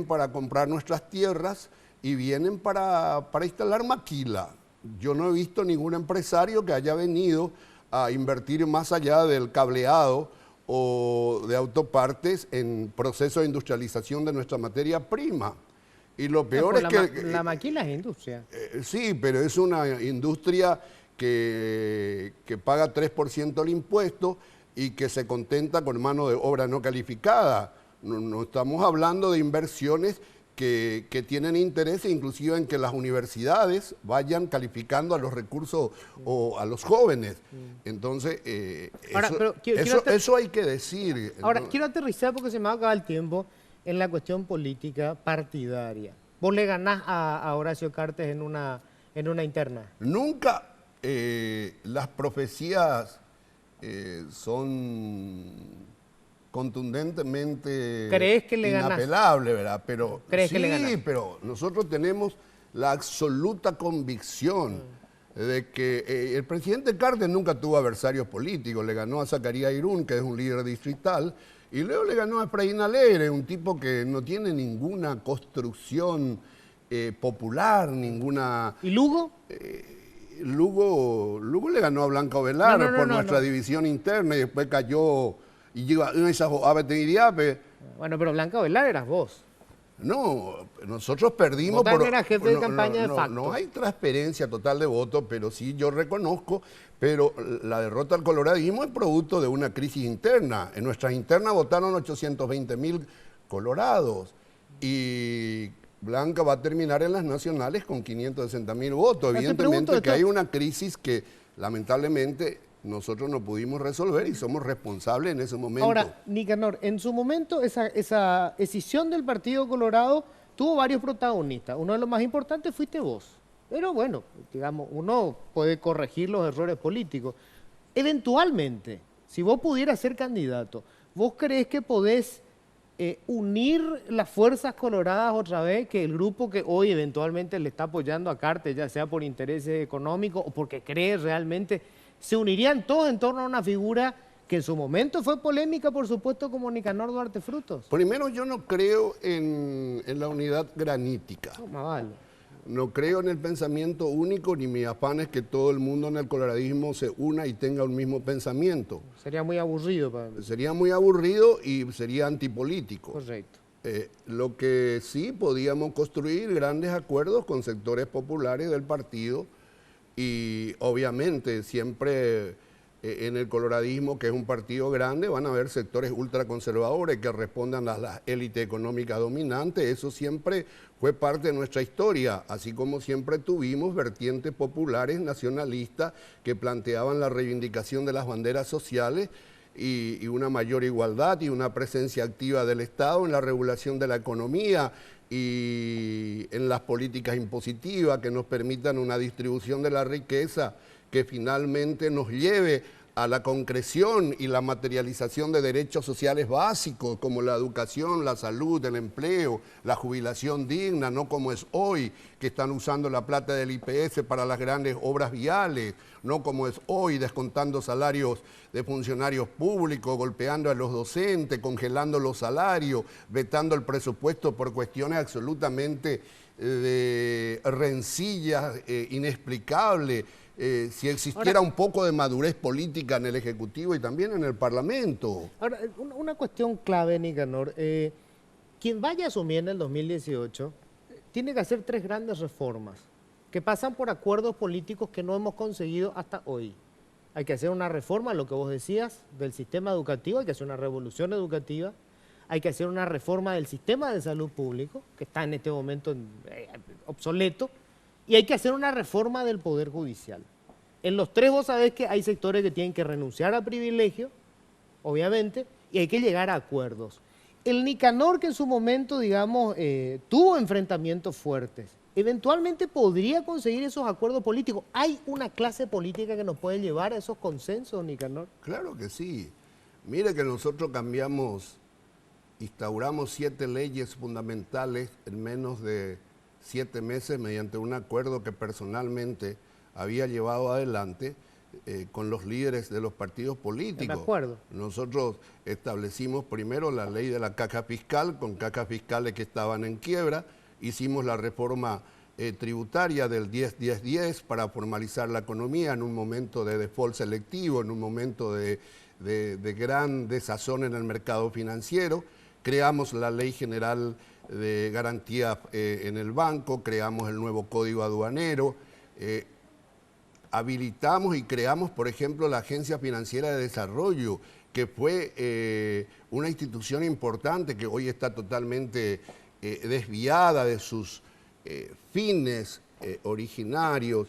[SPEAKER 2] para comprar nuestras tierras y vienen para instalar maquila. Yo no he visto ningún empresario que haya venido a invertir más allá del cableado o de autopartes en proceso de industrialización de nuestra materia prima. Y lo peor es que...
[SPEAKER 1] La maquila es industria.
[SPEAKER 2] Sí, pero es una industria que paga 3% el impuesto y que se contenta con mano de obra no calificada. No estamos hablando de inversiones que tienen interés inclusive en que las universidades vayan calificando a los recursos o a los jóvenes. Entonces, ahora, eso hay que decir.
[SPEAKER 1] Ahora, quiero aterrizar porque se me va a acabar el tiempo en la cuestión política partidaria. ¿Vos le ganás a Horacio Cartes en una interna?
[SPEAKER 2] Nunca las profecías son contundentemente inapelables, ¿verdad? Pero
[SPEAKER 1] ¿Crees
[SPEAKER 2] sí,
[SPEAKER 1] que le ganás?
[SPEAKER 2] Pero nosotros tenemos la absoluta convicción de que el presidente Cartes nunca tuvo adversarios políticos. Le ganó a Zacarías Irún, que es un líder distrital, y luego le ganó a Efraín Alegre, un tipo que no tiene ninguna construcción popular, ninguna...
[SPEAKER 1] ¿Y Lugo?
[SPEAKER 2] Lugo le ganó a Blanca Ovelar por nuestra división interna y después cayó y llegó a esa
[SPEAKER 1] Bueno, pero Blanca Ovelar eras vos.
[SPEAKER 2] No, nosotros perdimos.
[SPEAKER 1] Vos también eras jefe de campaña de facto.
[SPEAKER 2] No hay transferencia total de votos, pero sí yo reconozco, pero la derrota al coloradismo es producto de una crisis interna. En nuestras internas votaron 820.000 colorados y Blanca va a terminar en las nacionales con 560.000 votos. Evidentemente que hay una crisis que lamentablemente nosotros no pudimos resolver y somos responsables en ese momento.
[SPEAKER 1] Ahora, Nicanor, en su momento esa escisión del Partido Colorado tuvo varios protagonistas. Uno de los más importantes fuiste vos. Pero bueno, digamos, uno puede corregir los errores políticos. Eventualmente, si vos pudieras ser candidato, ¿vos creés que podés unir las fuerzas coloradas otra vez, que el grupo que hoy eventualmente le está apoyando a Cartes, ya sea por intereses económicos o porque cree realmente, se unirían todos en torno a una figura que en su momento fue polémica, por supuesto, como Nicanor Duarte Frutos?
[SPEAKER 2] Primero, yo no creo en la unidad granítica.
[SPEAKER 1] No, más vale.
[SPEAKER 2] No creo en el pensamiento único, ni mi afán es que todo el mundo en el coloradismo se una y tenga un mismo pensamiento.
[SPEAKER 1] Sería muy aburrido para mí.
[SPEAKER 2] Sería muy aburrido y sería antipolítico.
[SPEAKER 1] Correcto.
[SPEAKER 2] Lo que sí podíamos construir grandes acuerdos con sectores populares del partido y obviamente siempre en el coloradismo, que es un partido grande, van a haber sectores ultraconservadores que respondan a las élites económicas dominantes. Eso siempre fue parte de nuestra historia, así como siempre tuvimos vertientes populares nacionalistas que planteaban la reivindicación de las banderas sociales y una mayor igualdad y una presencia activa del Estado en la regulación de la economía y en las políticas impositivas que nos permitan una distribución de la riqueza que finalmente nos lleve a la concreción y la materialización de derechos sociales básicos como la educación, la salud, el empleo, la jubilación digna, no como es hoy, que están usando la plata del IPS para las grandes obras viales, no como es hoy, descontando salarios de funcionarios públicos, golpeando a los docentes, congelando los salarios, vetando el presupuesto por cuestiones absolutamente de rencillas, inexplicables. Si existiera un poco de madurez política en el Ejecutivo y también en el Parlamento.
[SPEAKER 1] Ahora, una cuestión clave, Nicanor. Quien vaya a asumir en el 2018 tiene que hacer 3 grandes reformas que pasan por acuerdos políticos que no hemos conseguido hasta hoy. Hay que hacer una reforma, lo que vos decías, del sistema educativo, hay que hacer una revolución educativa, hay que hacer una reforma del sistema de salud público, que está en este momento obsoleto, y hay que hacer una reforma del Poder Judicial. En los 3 vos sabés que hay sectores que tienen que renunciar a privilegios, obviamente, y hay que llegar a acuerdos. El Nicanor, que en su momento, digamos, tuvo enfrentamientos fuertes, eventualmente podría conseguir esos acuerdos políticos. ¿Hay una clase política que nos puede llevar a esos consensos, Nicanor?
[SPEAKER 2] Claro que sí. Mire que nosotros instauramos 7 leyes fundamentales en menos de 7 meses mediante un acuerdo que personalmente había llevado adelante con los líderes de los partidos políticos.
[SPEAKER 1] De acuerdo. Nosotros
[SPEAKER 2] establecimos primero la ley de la caja fiscal, con cajas fiscales que estaban en quiebra, hicimos la reforma tributaria del 10-10-10 para formalizar la economía en un momento de default selectivo, en un momento de gran desazón en el mercado financiero, creamos la ley general de garantía en el banco, creamos el nuevo código aduanero, habilitamos y creamos, por ejemplo, la Agencia Financiera de Desarrollo, que fue una institución importante que hoy está totalmente desviada de sus fines originarios.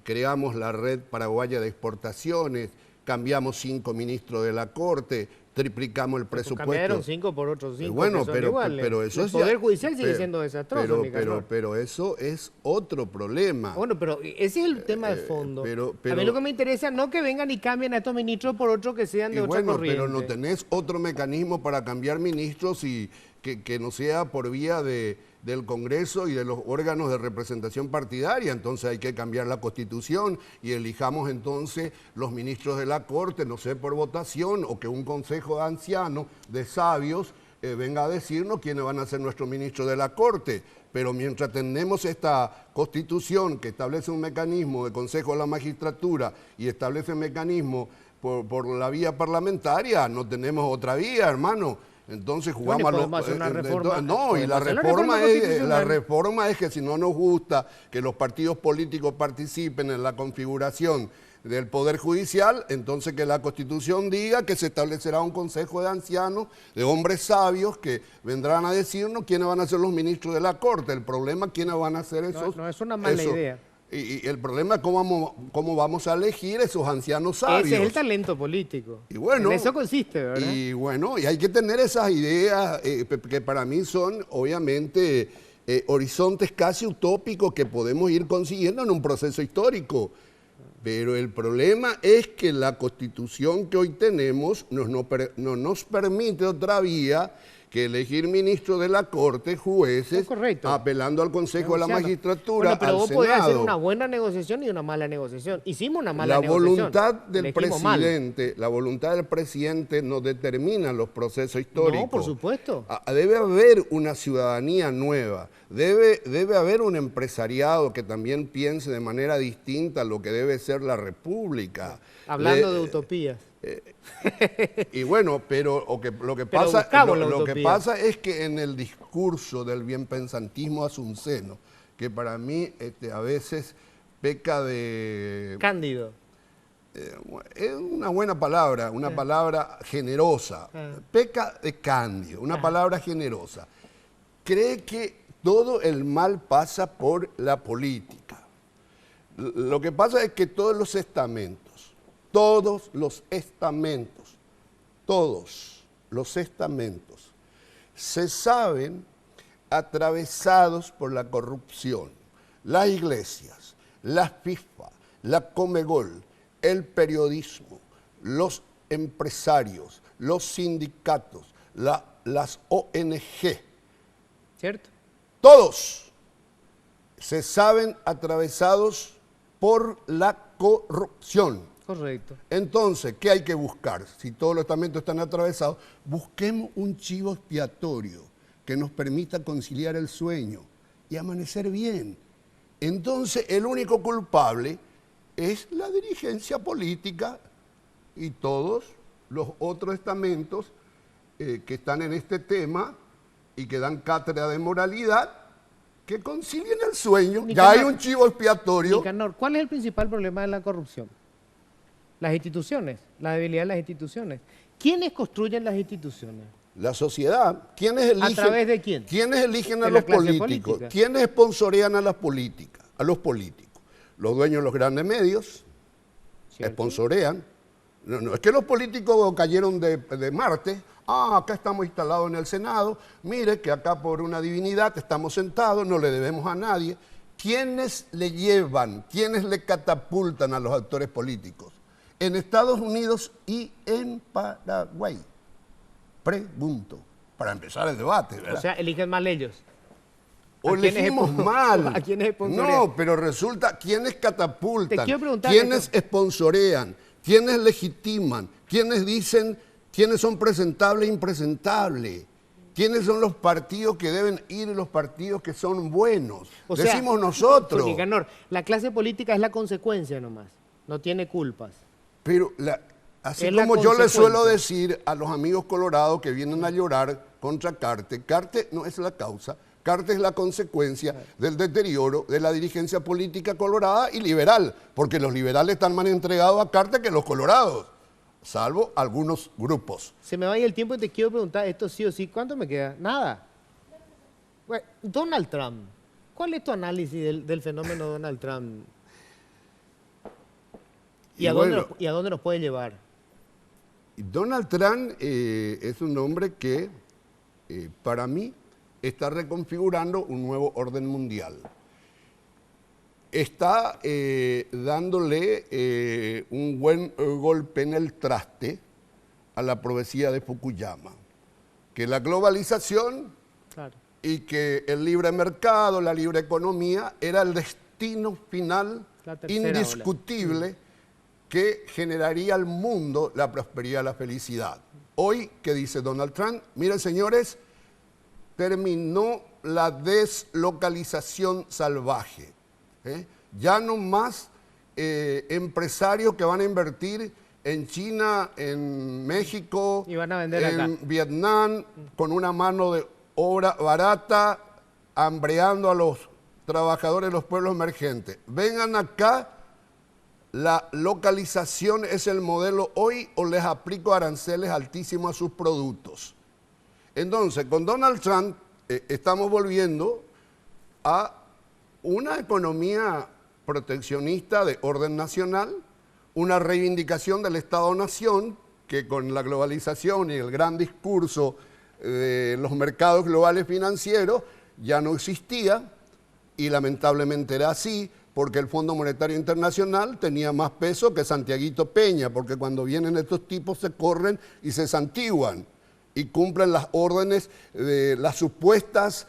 [SPEAKER 2] Creamos la Red Paraguaya de Exportaciones, cambiamos 5 ministros de la Corte, triplicamos el presupuesto.
[SPEAKER 1] Cambiaron 5 por otros 5
[SPEAKER 2] bueno,
[SPEAKER 1] que son iguales.
[SPEAKER 2] Pero eso
[SPEAKER 1] el Poder Judicial sigue siendo desastroso,
[SPEAKER 2] pero eso es otro problema.
[SPEAKER 1] Bueno, pero ese es el tema de fondo. A mí lo que me interesa no que vengan y cambien a estos ministros por otros que sean de otra corriente.
[SPEAKER 2] Pero no tenés otro mecanismo para cambiar ministros y que no sea por vía del Congreso y de los órganos de representación partidaria. Entonces hay que cambiar la Constitución y elijamos entonces los ministros de la Corte, no sé, por votación, o que un consejo de ancianos, de sabios, venga a decirnos quiénes van a ser nuestros ministros de la Corte. Pero mientras tenemos esta Constitución que establece un mecanismo de Consejo de la Magistratura y establece un mecanismo por la vía parlamentaria, no tenemos otra vía, hermano. Entonces jugamos
[SPEAKER 1] una reforma.
[SPEAKER 2] No, y la reforma es que si no nos gusta que los partidos políticos participen en la configuración del Poder Judicial, entonces que la Constitución diga que se establecerá un consejo de ancianos, de hombres sabios que vendrán a decirnos quiénes van a ser los ministros de la Corte. El problema es quiénes van a ser esos.
[SPEAKER 1] No es una mala idea.
[SPEAKER 2] Y el problema es cómo vamos a elegir esos ancianos sabios.
[SPEAKER 1] Ese es el talento político.
[SPEAKER 2] Y bueno,
[SPEAKER 1] en eso consiste, ¿verdad?
[SPEAKER 2] Y bueno, y hay que tener esas ideas que para mí son, obviamente, horizontes casi utópicos que podemos ir consiguiendo en un proceso histórico. Pero el problema es que la Constitución que hoy tenemos no nos permite otra vía que elegir ministros de la Corte, jueces, apelando al Consejo de la Magistratura,
[SPEAKER 1] bueno, pero
[SPEAKER 2] al
[SPEAKER 1] vos
[SPEAKER 2] Senado.
[SPEAKER 1] podés hacer una buena negociación y una mala negociación. Hicimos una mala
[SPEAKER 2] La
[SPEAKER 1] negociación.
[SPEAKER 2] La voluntad del presidente no determina los procesos históricos.
[SPEAKER 1] No, por supuesto.
[SPEAKER 2] Debe haber una ciudadanía nueva, debe haber un empresariado que también piense de manera distinta lo que debe ser la República.
[SPEAKER 1] Hablando de utopías.
[SPEAKER 2] Y bueno, pero lo que pasa es que en el discurso del bienpensantismo asunceno, que para mí a veces peca de...
[SPEAKER 1] Cándido.
[SPEAKER 2] Es una buena palabra, una palabra generosa. Peca de cándido, una palabra generosa. Cree que todo el mal pasa por la política. Lo que pasa es que todos los estamentos se saben atravesados por la corrupción. Las iglesias, las FIFA, la Comegol, el periodismo, los empresarios, los sindicatos, las ONG.
[SPEAKER 1] ¿Cierto?
[SPEAKER 2] Todos se saben atravesados por la corrupción.
[SPEAKER 1] Correcto.
[SPEAKER 2] Entonces, ¿qué hay que buscar? Si todos los estamentos están atravesados, busquemos un chivo expiatorio que nos permita conciliar el sueño y amanecer bien. Entonces, el único culpable es la dirigencia política y todos los otros estamentos que están en este tema y que dan cátedra de moralidad, que concilien el sueño.
[SPEAKER 1] Nicanor,
[SPEAKER 2] ya hay un chivo expiatorio.
[SPEAKER 1] Nicanor, ¿cuál es el principal problema de la corrupción? Las instituciones, la debilidad de las instituciones. ¿Quiénes construyen las instituciones?
[SPEAKER 2] La sociedad. ¿Quiénes eligen?
[SPEAKER 1] ¿A través de quién?
[SPEAKER 2] ¿Quiénes eligen a los políticos?
[SPEAKER 1] Política.
[SPEAKER 2] ¿Quiénes sponsorean a los políticos? Los dueños de los grandes medios sponsorean. No es que los políticos cayeron de Marte. Acá estamos instalados en el Senado. Mire que acá por una divinidad estamos sentados, no le debemos a nadie. ¿Quiénes le llevan, quiénes le catapultan a los actores políticos? En Estados Unidos y en Paraguay. Pregunto, para empezar el debate, ¿verdad?
[SPEAKER 1] O sea, eligen mal ellos.
[SPEAKER 2] O elegimos mal.
[SPEAKER 1] ¿A quiénes sponsorean?
[SPEAKER 2] No, pero resulta, ¿quiénes catapultan?
[SPEAKER 1] Te quiero preguntar
[SPEAKER 2] ¿Quiénes sponsorean? ¿Quiénes legitiman? ¿Quiénes dicen quiénes son presentables e impresentables? ¿Quiénes son los partidos que deben ir y los partidos que son buenos? Decimos nosotros.
[SPEAKER 1] Nicanor, la clase política es la consecuencia nomás, no tiene culpas.
[SPEAKER 2] Pero así como yo le suelo decir a los amigos colorados que vienen a llorar contra Cartes, Cartes no es la causa, Cartes es la consecuencia del deterioro de la dirigencia política colorada y liberal, porque los liberales están más entregados a Cartes que los colorados, salvo algunos grupos.
[SPEAKER 1] Se me va a ir el tiempo y te quiero preguntar esto sí o sí, ¿cuánto me queda? Nada. Bueno, Donald Trump, ¿cuál es tu análisis del fenómeno Donald Trump? ¿Y a dónde nos puede llevar?
[SPEAKER 2] Donald Trump es un hombre que, para mí, está reconfigurando un nuevo orden mundial. Está dándole un buen golpe en el traste a la profecía de Fukuyama, que la globalización y que el libre mercado, la libre economía, era el destino final indiscutible que generaría al mundo la prosperidad y la felicidad. Hoy, ¿qué dice Donald Trump? Miren, señores, terminó la deslocalización salvaje. Ya no más empresarios que van a invertir en China, en México,
[SPEAKER 1] y van a vender
[SPEAKER 2] en
[SPEAKER 1] acá.
[SPEAKER 2] Vietnam, con una mano de obra barata, hambreando a los trabajadores de los pueblos emergentes. Vengan acá. La localización es el modelo hoy o les aplico aranceles altísimos a sus productos. Entonces, con Donald Trump estamos volviendo a una economía proteccionista de orden nacional, una reivindicación del Estado-Nación que con la globalización y el gran discurso de los mercados globales financieros ya no existía y lamentablemente era así. porque el Fondo Monetario Internacional tenía más peso que Santiaguito Peña, porque cuando vienen estos tipos se corren y se santiguan y cumplen las órdenes de las supuestas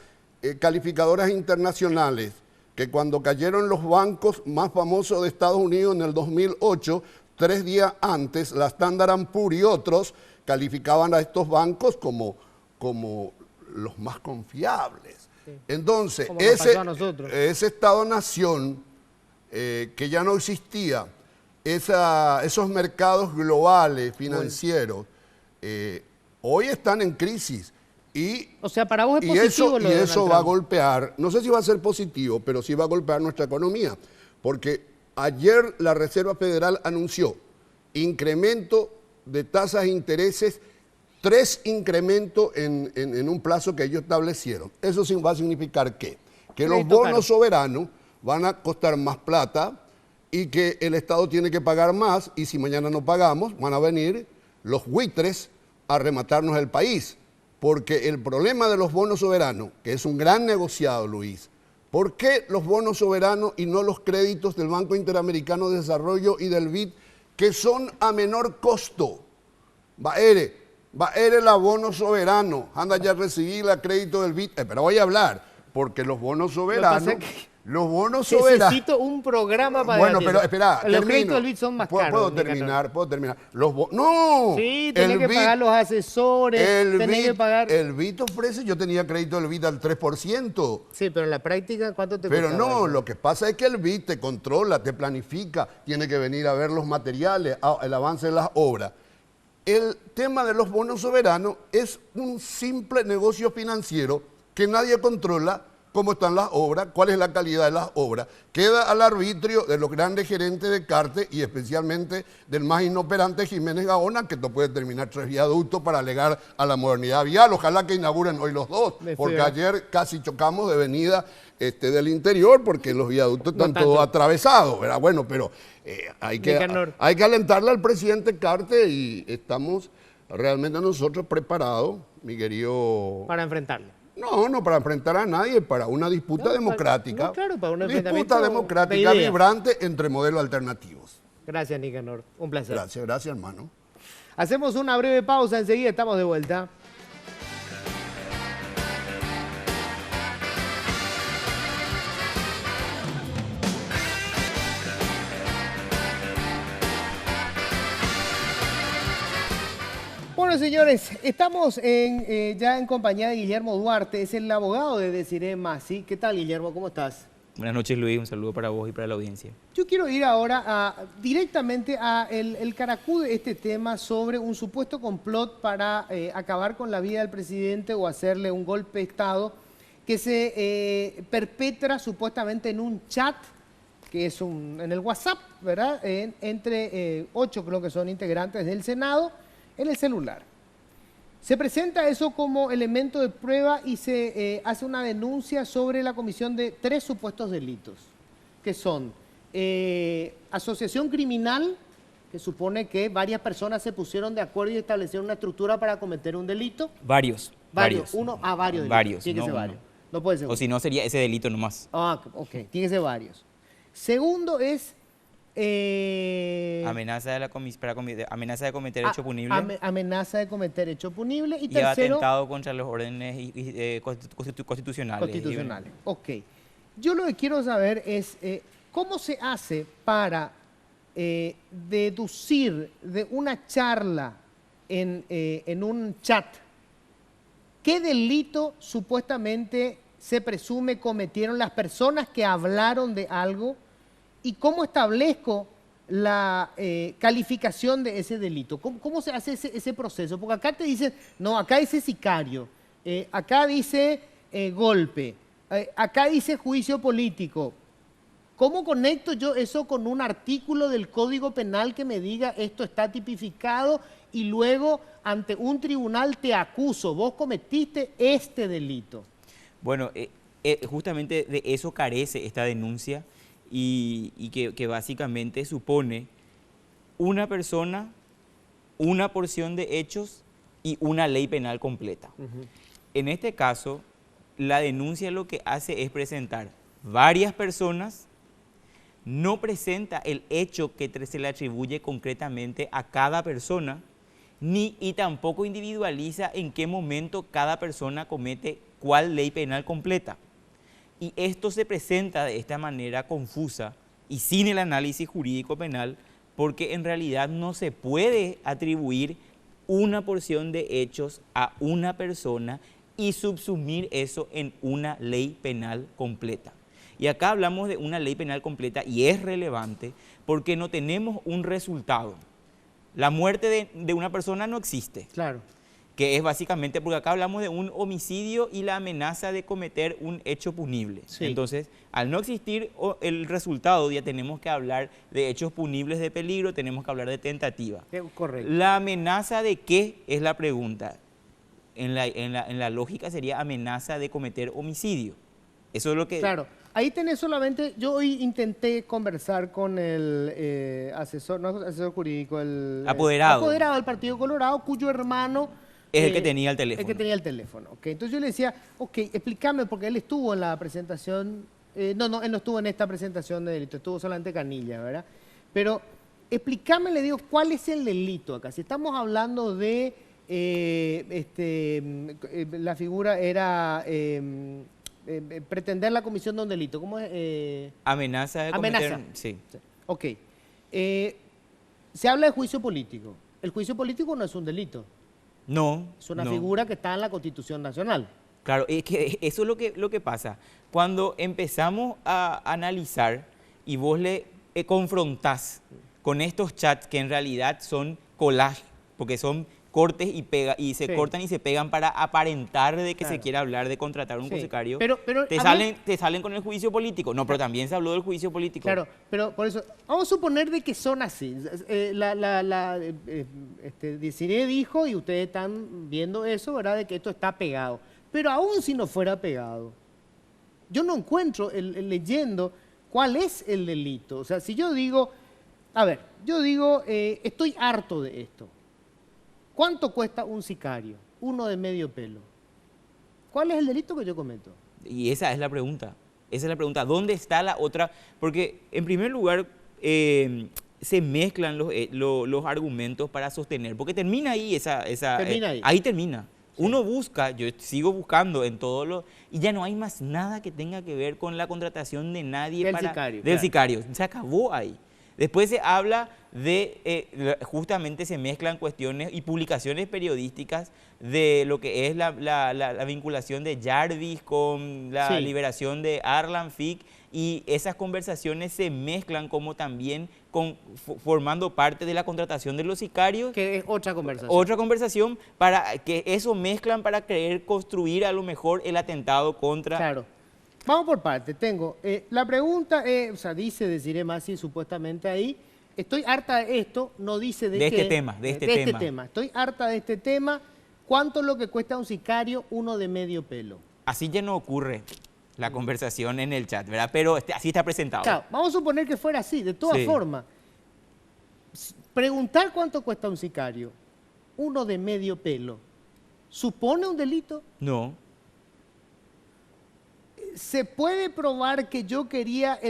[SPEAKER 2] calificadoras internacionales, que cuando cayeron los bancos más famosos de Estados Unidos en el 2008, 3 días antes, la Standard & Poor's y otros calificaban a estos bancos como los más confiables. Sí. Entonces, ese Estado-nación que ya no existía, esos mercados globales financieros, hoy están en crisis.
[SPEAKER 1] O sea, para vos es positivo
[SPEAKER 2] y eso va a golpear, no sé si va a ser positivo, pero sí va a golpear nuestra economía, porque ayer la Reserva Federal anunció incremento de tasas de intereses, 3 incrementos en un plazo que ellos establecieron. Eso sí va a significar que los bonos soberanos van a costar más plata y que el Estado tiene que pagar más, y si mañana no pagamos, van a venir los buitres a rematarnos el país. Porque el problema de los bonos soberanos, que es un gran negociado, Luis, ¿por qué los bonos soberanos y no los créditos del Banco Interamericano de Desarrollo y del BID, que son a menor costo? Baere la bono soberano, anda ya a recibir el crédito del BID, pero voy a hablar, porque los bonos soberanos...
[SPEAKER 1] Necesito un programa para...
[SPEAKER 2] Bueno, pero espera,
[SPEAKER 1] los créditos del BID son más caros.
[SPEAKER 2] Puedo terminar. ¡No!
[SPEAKER 1] Sí, tenés que pagar los asesores, tenés que pagar...
[SPEAKER 2] El BID ofrece, yo tenía crédito del BID al 3%.
[SPEAKER 1] Sí, pero en la práctica, ¿cuánto te
[SPEAKER 2] Pero
[SPEAKER 1] costaba?
[SPEAKER 2] no, lo que pasa es que el BID te controla, te planifica, tiene que venir a ver los materiales, el avance de las obras. El tema de los bonos soberanos es un simple negocio financiero que nadie controla. Cómo están las obras, cuál es la calidad de las obras, queda al arbitrio de los grandes gerentes de Carte y especialmente del más inoperante Jiménez Gaona, que no puede terminar 3 viaductos para alegar a la modernidad vial. Ojalá que inauguren hoy los 2, porque ayer casi chocamos de venida del interior porque los viaductos están todos atravesados, ¿verdad? Bueno, pero hay que alentarle al presidente Carte y estamos realmente nosotros preparados, mi querido...
[SPEAKER 1] Para enfrentarlo.
[SPEAKER 2] No para enfrentar a nadie, para una disputa democrática.
[SPEAKER 1] Claro, para una
[SPEAKER 2] disputa democrática vibrante entre modelos alternativos.
[SPEAKER 1] Gracias, Nicanor. Un placer.
[SPEAKER 2] Gracias, hermano.
[SPEAKER 1] Hacemos una breve pausa, enseguida estamos de vuelta. Bueno, señores, estamos ya en compañía de Guillermo Duarte, es el abogado de Desiree Masi. ¿Qué tal, Guillermo? ¿Cómo estás?
[SPEAKER 3] Buenas noches, Luis. Un saludo para vos y para la audiencia.
[SPEAKER 1] Yo quiero ir ahora directamente a el caracú de este tema sobre un supuesto complot para acabar con la vida del presidente o hacerle un golpe de Estado que se perpetra supuestamente en un chat, que es en el WhatsApp, ¿verdad? Entre 8 creo que son integrantes del Senado, en el celular. Se presenta eso como elemento de prueba y se hace una denuncia sobre la comisión de 3 supuestos delitos, que son asociación criminal, que supone que varias personas se pusieron de acuerdo y establecieron una estructura para cometer un delito.
[SPEAKER 3] Varios.
[SPEAKER 1] Varios delitos.
[SPEAKER 3] Varios.
[SPEAKER 1] Tiene que ser varios. No puede ser uno.
[SPEAKER 3] O si no, sería ese delito nomás.
[SPEAKER 1] Ah, ok. Tiene que ser varios. Segundo es...
[SPEAKER 3] amenaza de cometer hecho punible.
[SPEAKER 1] Amenaza de cometer hecho punible. Y
[SPEAKER 3] tercero, atentado contra los órdenes constitucionales.
[SPEAKER 1] Ok. Yo lo que quiero saber es cómo se hace para deducir de una charla en un chat qué delito supuestamente se presume cometieron las personas que hablaron de algo. ¿Y cómo establezco la calificación de ese delito? ¿Cómo se hace ese proceso? Porque acá te dicen, no, acá dice sicario, acá dice golpe, acá dice juicio político. ¿Cómo conecto yo eso con un artículo del Código Penal que me diga esto está tipificado y luego ante un tribunal te acuso, vos cometiste este delito?
[SPEAKER 3] Bueno, justamente de eso carece esta denuncia. Y que básicamente supone una persona, una porción de hechos y una ley penal completa. En este caso, la denuncia lo que hace es presentar varias personas no presenta el hecho que se le atribuye concretamente a cada persona, y tampoco individualiza en qué momento cada persona comete cuál ley penal completa. Y esto se presenta de esta manera confusa y sin el análisis jurídico penal, porque en realidad no se puede atribuir una porción de hechos a una persona y subsumir eso en una ley penal completa. Y acá hablamos de una ley penal completa y es relevante porque no tenemos un resultado. La muerte de una persona no existe.
[SPEAKER 1] Claro.
[SPEAKER 3] Que es básicamente, porque acá hablamos de un homicidio y la amenaza de cometer un hecho punible.
[SPEAKER 1] Sí.
[SPEAKER 3] Entonces, al no existir el resultado, ya tenemos que hablar de hechos punibles de peligro, tenemos que hablar de tentativa.
[SPEAKER 1] Correcto.
[SPEAKER 3] ¿La amenaza de qué es la pregunta? En la lógica sería amenaza de cometer homicidio. Eso es lo que...
[SPEAKER 1] Claro. Ahí tenés solamente, yo hoy intenté conversar con el asesor, no asesor jurídico, el
[SPEAKER 3] apoderado
[SPEAKER 1] del Partido Colorado, cuyo hermano...
[SPEAKER 3] es el que tenía el teléfono.
[SPEAKER 1] El que tenía el teléfono. Okay. Entonces yo le decía, ok, explícame, porque él estuvo en la presentación, él no estuvo en esta presentación de delito, estuvo solamente Canilla, ¿verdad? Pero explícame, le digo, ¿cuál es el delito acá? Si estamos hablando de, la figura era... pretender la comisión de un delito. ¿Cómo es?
[SPEAKER 3] Amenaza de cometer...
[SPEAKER 1] Amenaza.
[SPEAKER 3] Sí.
[SPEAKER 1] Ok. Se habla de juicio político. El juicio político no es un delito.
[SPEAKER 3] No.
[SPEAKER 1] Es una
[SPEAKER 3] no.
[SPEAKER 1] figura que está en la Constitución Nacional.
[SPEAKER 3] Claro, es que eso es lo que pasa. Cuando empezamos a analizar y vos le confrontás con estos chats que en realidad son collage, porque son cortes y se cortan y se pegan para aparentar de que se quiere hablar de contratar un consecario,
[SPEAKER 1] pero
[SPEAKER 3] te salen con el juicio político. No, pero también se habló del juicio político.
[SPEAKER 1] Claro, pero por eso, vamos a suponer de que son así. Desiree dijo, y ustedes están viendo eso, ¿verdad?, de que esto está pegado. Pero aún si no fuera pegado, yo no encuentro leyendo cuál es el delito. O sea, si yo digo, estoy harto de esto. ¿Cuánto cuesta un sicario? Uno de medio pelo. ¿Cuál es el delito que yo cometo?
[SPEAKER 3] Y esa es la pregunta. Esa es la pregunta. ¿Dónde está la otra? Porque, en primer lugar, se mezclan los argumentos para sostener. Porque termina ahí ahí termina. Sí. Uno busca, yo sigo buscando en todo lo... Y ya no hay más nada que tenga que ver con la contratación de nadie del sicario. Se acabó ahí. Después se habla de, justamente se mezclan cuestiones y publicaciones periodísticas de lo que es la vinculación de Jarvis con la liberación de Arlan Fick, y esas conversaciones se mezclan como también formando parte de la contratación de los sicarios. Que es otra conversación. Otra conversación, para que eso mezclan para querer construir a lo mejor el atentado contra...
[SPEAKER 1] Claro. Vamos por partes. Tengo la pregunta, dice Desiree Masi supuestamente ahí, estoy harta de esto, no dice de
[SPEAKER 3] este tema.
[SPEAKER 1] Estoy harta de este tema. ¿Cuánto es lo que cuesta un sicario, uno de medio pelo?
[SPEAKER 3] Así ya no ocurre la conversación en el chat, ¿verdad? Pero así está presentado.
[SPEAKER 1] Claro, vamos a suponer que fuera así. De todas formas, preguntar cuánto cuesta un sicario, uno de medio pelo, ¿supone un delito?
[SPEAKER 3] No.
[SPEAKER 1] ¿Se puede probar que yo quería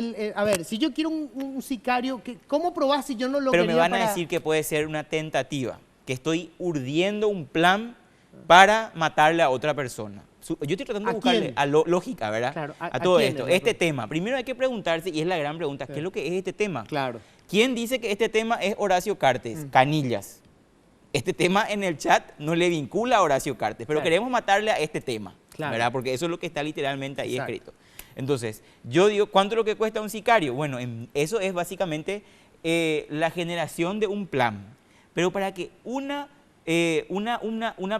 [SPEAKER 1] si yo quiero un sicario, ¿cómo probar si yo no lo quería?
[SPEAKER 3] Pero me van a decir que puede ser una tentativa, que estoy urdiendo un plan para matarle a otra persona. Yo estoy tratando de buscarle lógica, ¿verdad? Claro, a todo esto. Este tema, primero hay que preguntarse, y es la gran pregunta, ¿qué es lo que es este tema?
[SPEAKER 1] Claro.
[SPEAKER 3] ¿Quién dice que este tema es Horacio Cartes? Canillas. Este tema en el chat no le vincula a Horacio Cartes, pero queremos matarle a este tema. Claro. ¿Verdad? Porque eso es lo que está literalmente ahí escrito. Entonces, yo digo, ¿cuánto es lo que cuesta un sicario? Bueno, eso es básicamente la generación de un plan. Pero para que una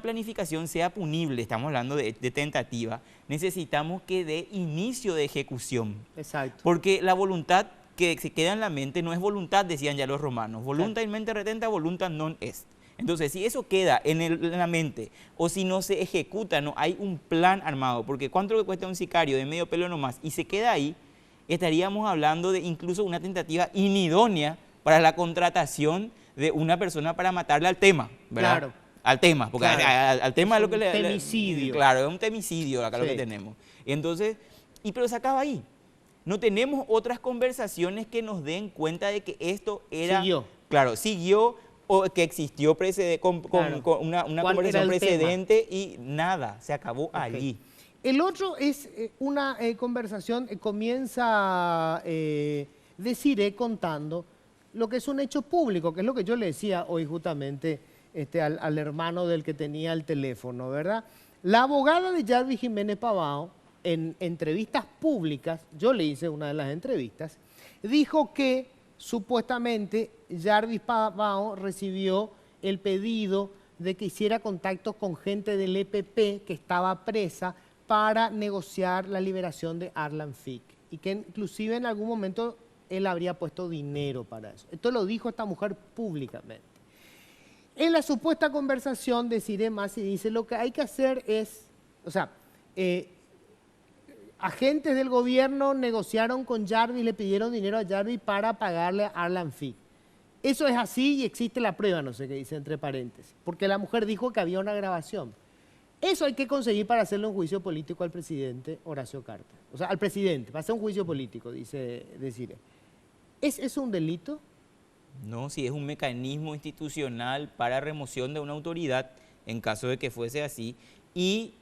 [SPEAKER 3] planificación sea punible, estamos hablando de tentativa, necesitamos que dé inicio de ejecución.
[SPEAKER 1] Exacto.
[SPEAKER 3] Porque la voluntad que se queda en la mente no es voluntad, decían ya los romanos. Voluntas in mente retenta, voluntas non est. Entonces, si eso queda en la mente o si no se ejecuta, no hay un plan armado, porque ¿cuánto le cuesta un sicario de medio pelo nomás? Y se queda ahí, estaríamos hablando de incluso una tentativa inidónea para la contratación de una persona para matarle al tema, ¿verdad? Claro. Al tema, porque al tema es lo que le...
[SPEAKER 1] Temicidio.
[SPEAKER 3] Claro, es un temicidio acá lo que tenemos. Entonces, pero se acaba ahí. no tenemos otras conversaciones que nos den cuenta de que esto era...
[SPEAKER 1] Siguió.
[SPEAKER 3] Claro, siguió o que existió
[SPEAKER 1] Claro.
[SPEAKER 3] con una
[SPEAKER 1] ¿Cuál era
[SPEAKER 3] conversación
[SPEAKER 1] el
[SPEAKER 3] precedente y nada, se acabó allí.
[SPEAKER 1] El otro es una conversación, comienza Desiré contando lo que es un hecho público, que es lo que yo le decía hoy justamente al hermano del que tenía el teléfono, ¿verdad? La abogada de Jarvis Jiménez Pavao, en entrevistas públicas, yo le hice una de las entrevistas, dijo que supuestamente Jarvis Pavao recibió el pedido de que hiciera contactos con gente del EPP que estaba presa para negociar la liberación de Arlan Fick y que inclusive en algún momento él habría puesto dinero para eso. Esto lo dijo esta mujer públicamente. En la supuesta conversación de Desiré Masi dice lo que hay que hacer es, o sea, agentes del gobierno negociaron con Jarvis, le pidieron dinero a Jarvis para pagarle a Arlan Fick. Eso es así y existe la prueba, no sé qué dice entre paréntesis, porque la mujer dijo que había una grabación. Eso hay que conseguir para hacerle un juicio político al presidente Horacio Cartes. O sea, al presidente, para hacer un juicio político, dice Desiré. ¿Es eso un delito?
[SPEAKER 3] No, si es un mecanismo institucional para remoción de una autoridad, en caso de que fuese así, y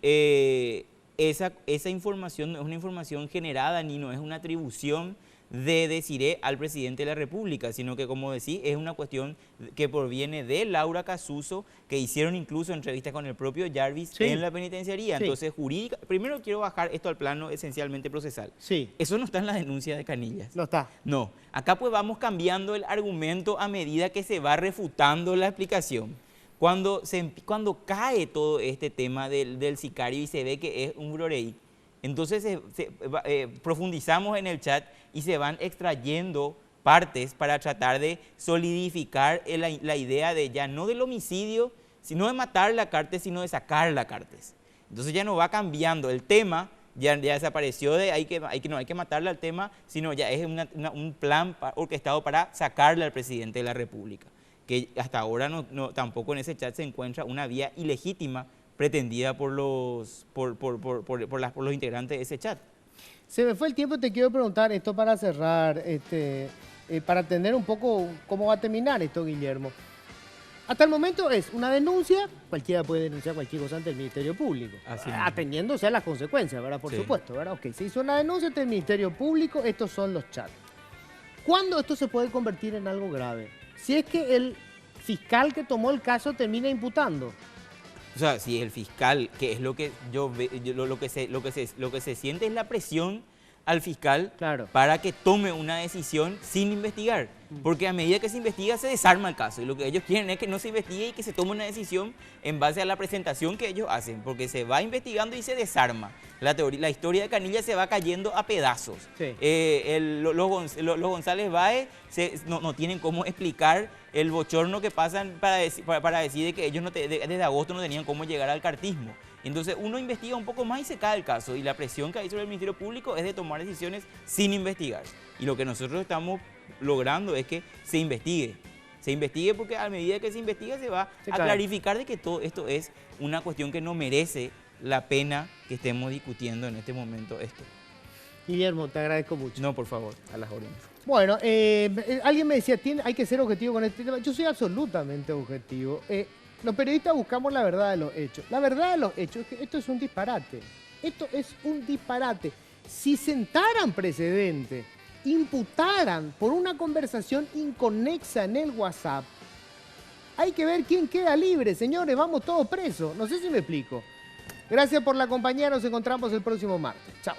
[SPEAKER 3] esa información no es una información generada ni no es una atribución de Desiré al presidente de la República, sino que, como decís, es una cuestión que proviene de Laura Casuso, que hicieron incluso entrevistas con el propio Jarvis en la penitenciaría.
[SPEAKER 1] Sí.
[SPEAKER 3] Entonces, jurídica, primero quiero bajar esto al plano esencialmente procesal.
[SPEAKER 1] Sí.
[SPEAKER 3] Eso no está en la denuncia de Canillas.
[SPEAKER 1] No está.
[SPEAKER 3] No, acá pues vamos cambiando el argumento a medida que se va refutando la explicación. Cuando cae todo este tema del sicario y se ve que es un Brorey, entonces profundizamos en el chat y se van extrayendo partes para tratar de solidificar la idea de ya no del homicidio, sino de matar la Cartes, sino de sacar la Cartes. Entonces ya no va cambiando el tema. Ya desapareció de no hay que matarle al tema, sino ya es un plan orquestado para sacarle al presidente de la República. Que hasta ahora tampoco en ese chat se encuentra una vía ilegítima pretendida por los integrantes de ese chat.
[SPEAKER 1] Se me fue el tiempo, te quiero preguntar esto para cerrar, para entender un poco cómo va a terminar esto, Guillermo. Hasta el momento es una denuncia, cualquiera puede denunciar cualquier cosa ante el Ministerio Público, atendiéndose a las consecuencias, ¿verdad? Por supuesto, ¿verdad? Ok, se hizo una denuncia ante el Ministerio Público, estos son los chats. ¿Cuándo esto se puede convertir en algo grave? Si es que el fiscal que tomó el caso termina imputando.
[SPEAKER 3] O sea, si el fiscal, que es lo que lo que se siente es la presión al fiscal para que tome una decisión sin investigar. Porque a medida que se investiga se desarma el caso y lo que ellos quieren es que no se investigue y que se tome una decisión en base a la presentación que ellos hacen, porque se va investigando y se desarma. La historia de Canillas se va cayendo a pedazos.
[SPEAKER 1] Sí.
[SPEAKER 3] Los González Báez no tienen cómo explicar el bochorno que pasan para decir de que ellos desde agosto no tenían cómo llegar al cartismo. Entonces uno investiga un poco más y se cae el caso, y la presión que hay sobre el Ministerio Público es de tomar decisiones sin investigar. Y lo que nosotros estamos logrando es que se investigue porque a medida que se investiga se va a clarificar de que todo esto es una cuestión que no merece la pena que estemos discutiendo en este momento esto.
[SPEAKER 1] Guillermo, te agradezco mucho.
[SPEAKER 3] No, por favor, a las órdenes.
[SPEAKER 1] Bueno, alguien me decía, hay que ser objetivo con este tema. Yo soy absolutamente objetivo. Los periodistas buscamos la verdad de los hechos. La verdad de los hechos es que esto es un disparate. Esto es un disparate. Si sentaran precedentes, imputaran por una conversación inconexa en el WhatsApp, hay que ver quién queda libre, señores. Vamos todos presos. No sé si me explico. Gracias por la compañía. Nos encontramos el próximo martes. Chao.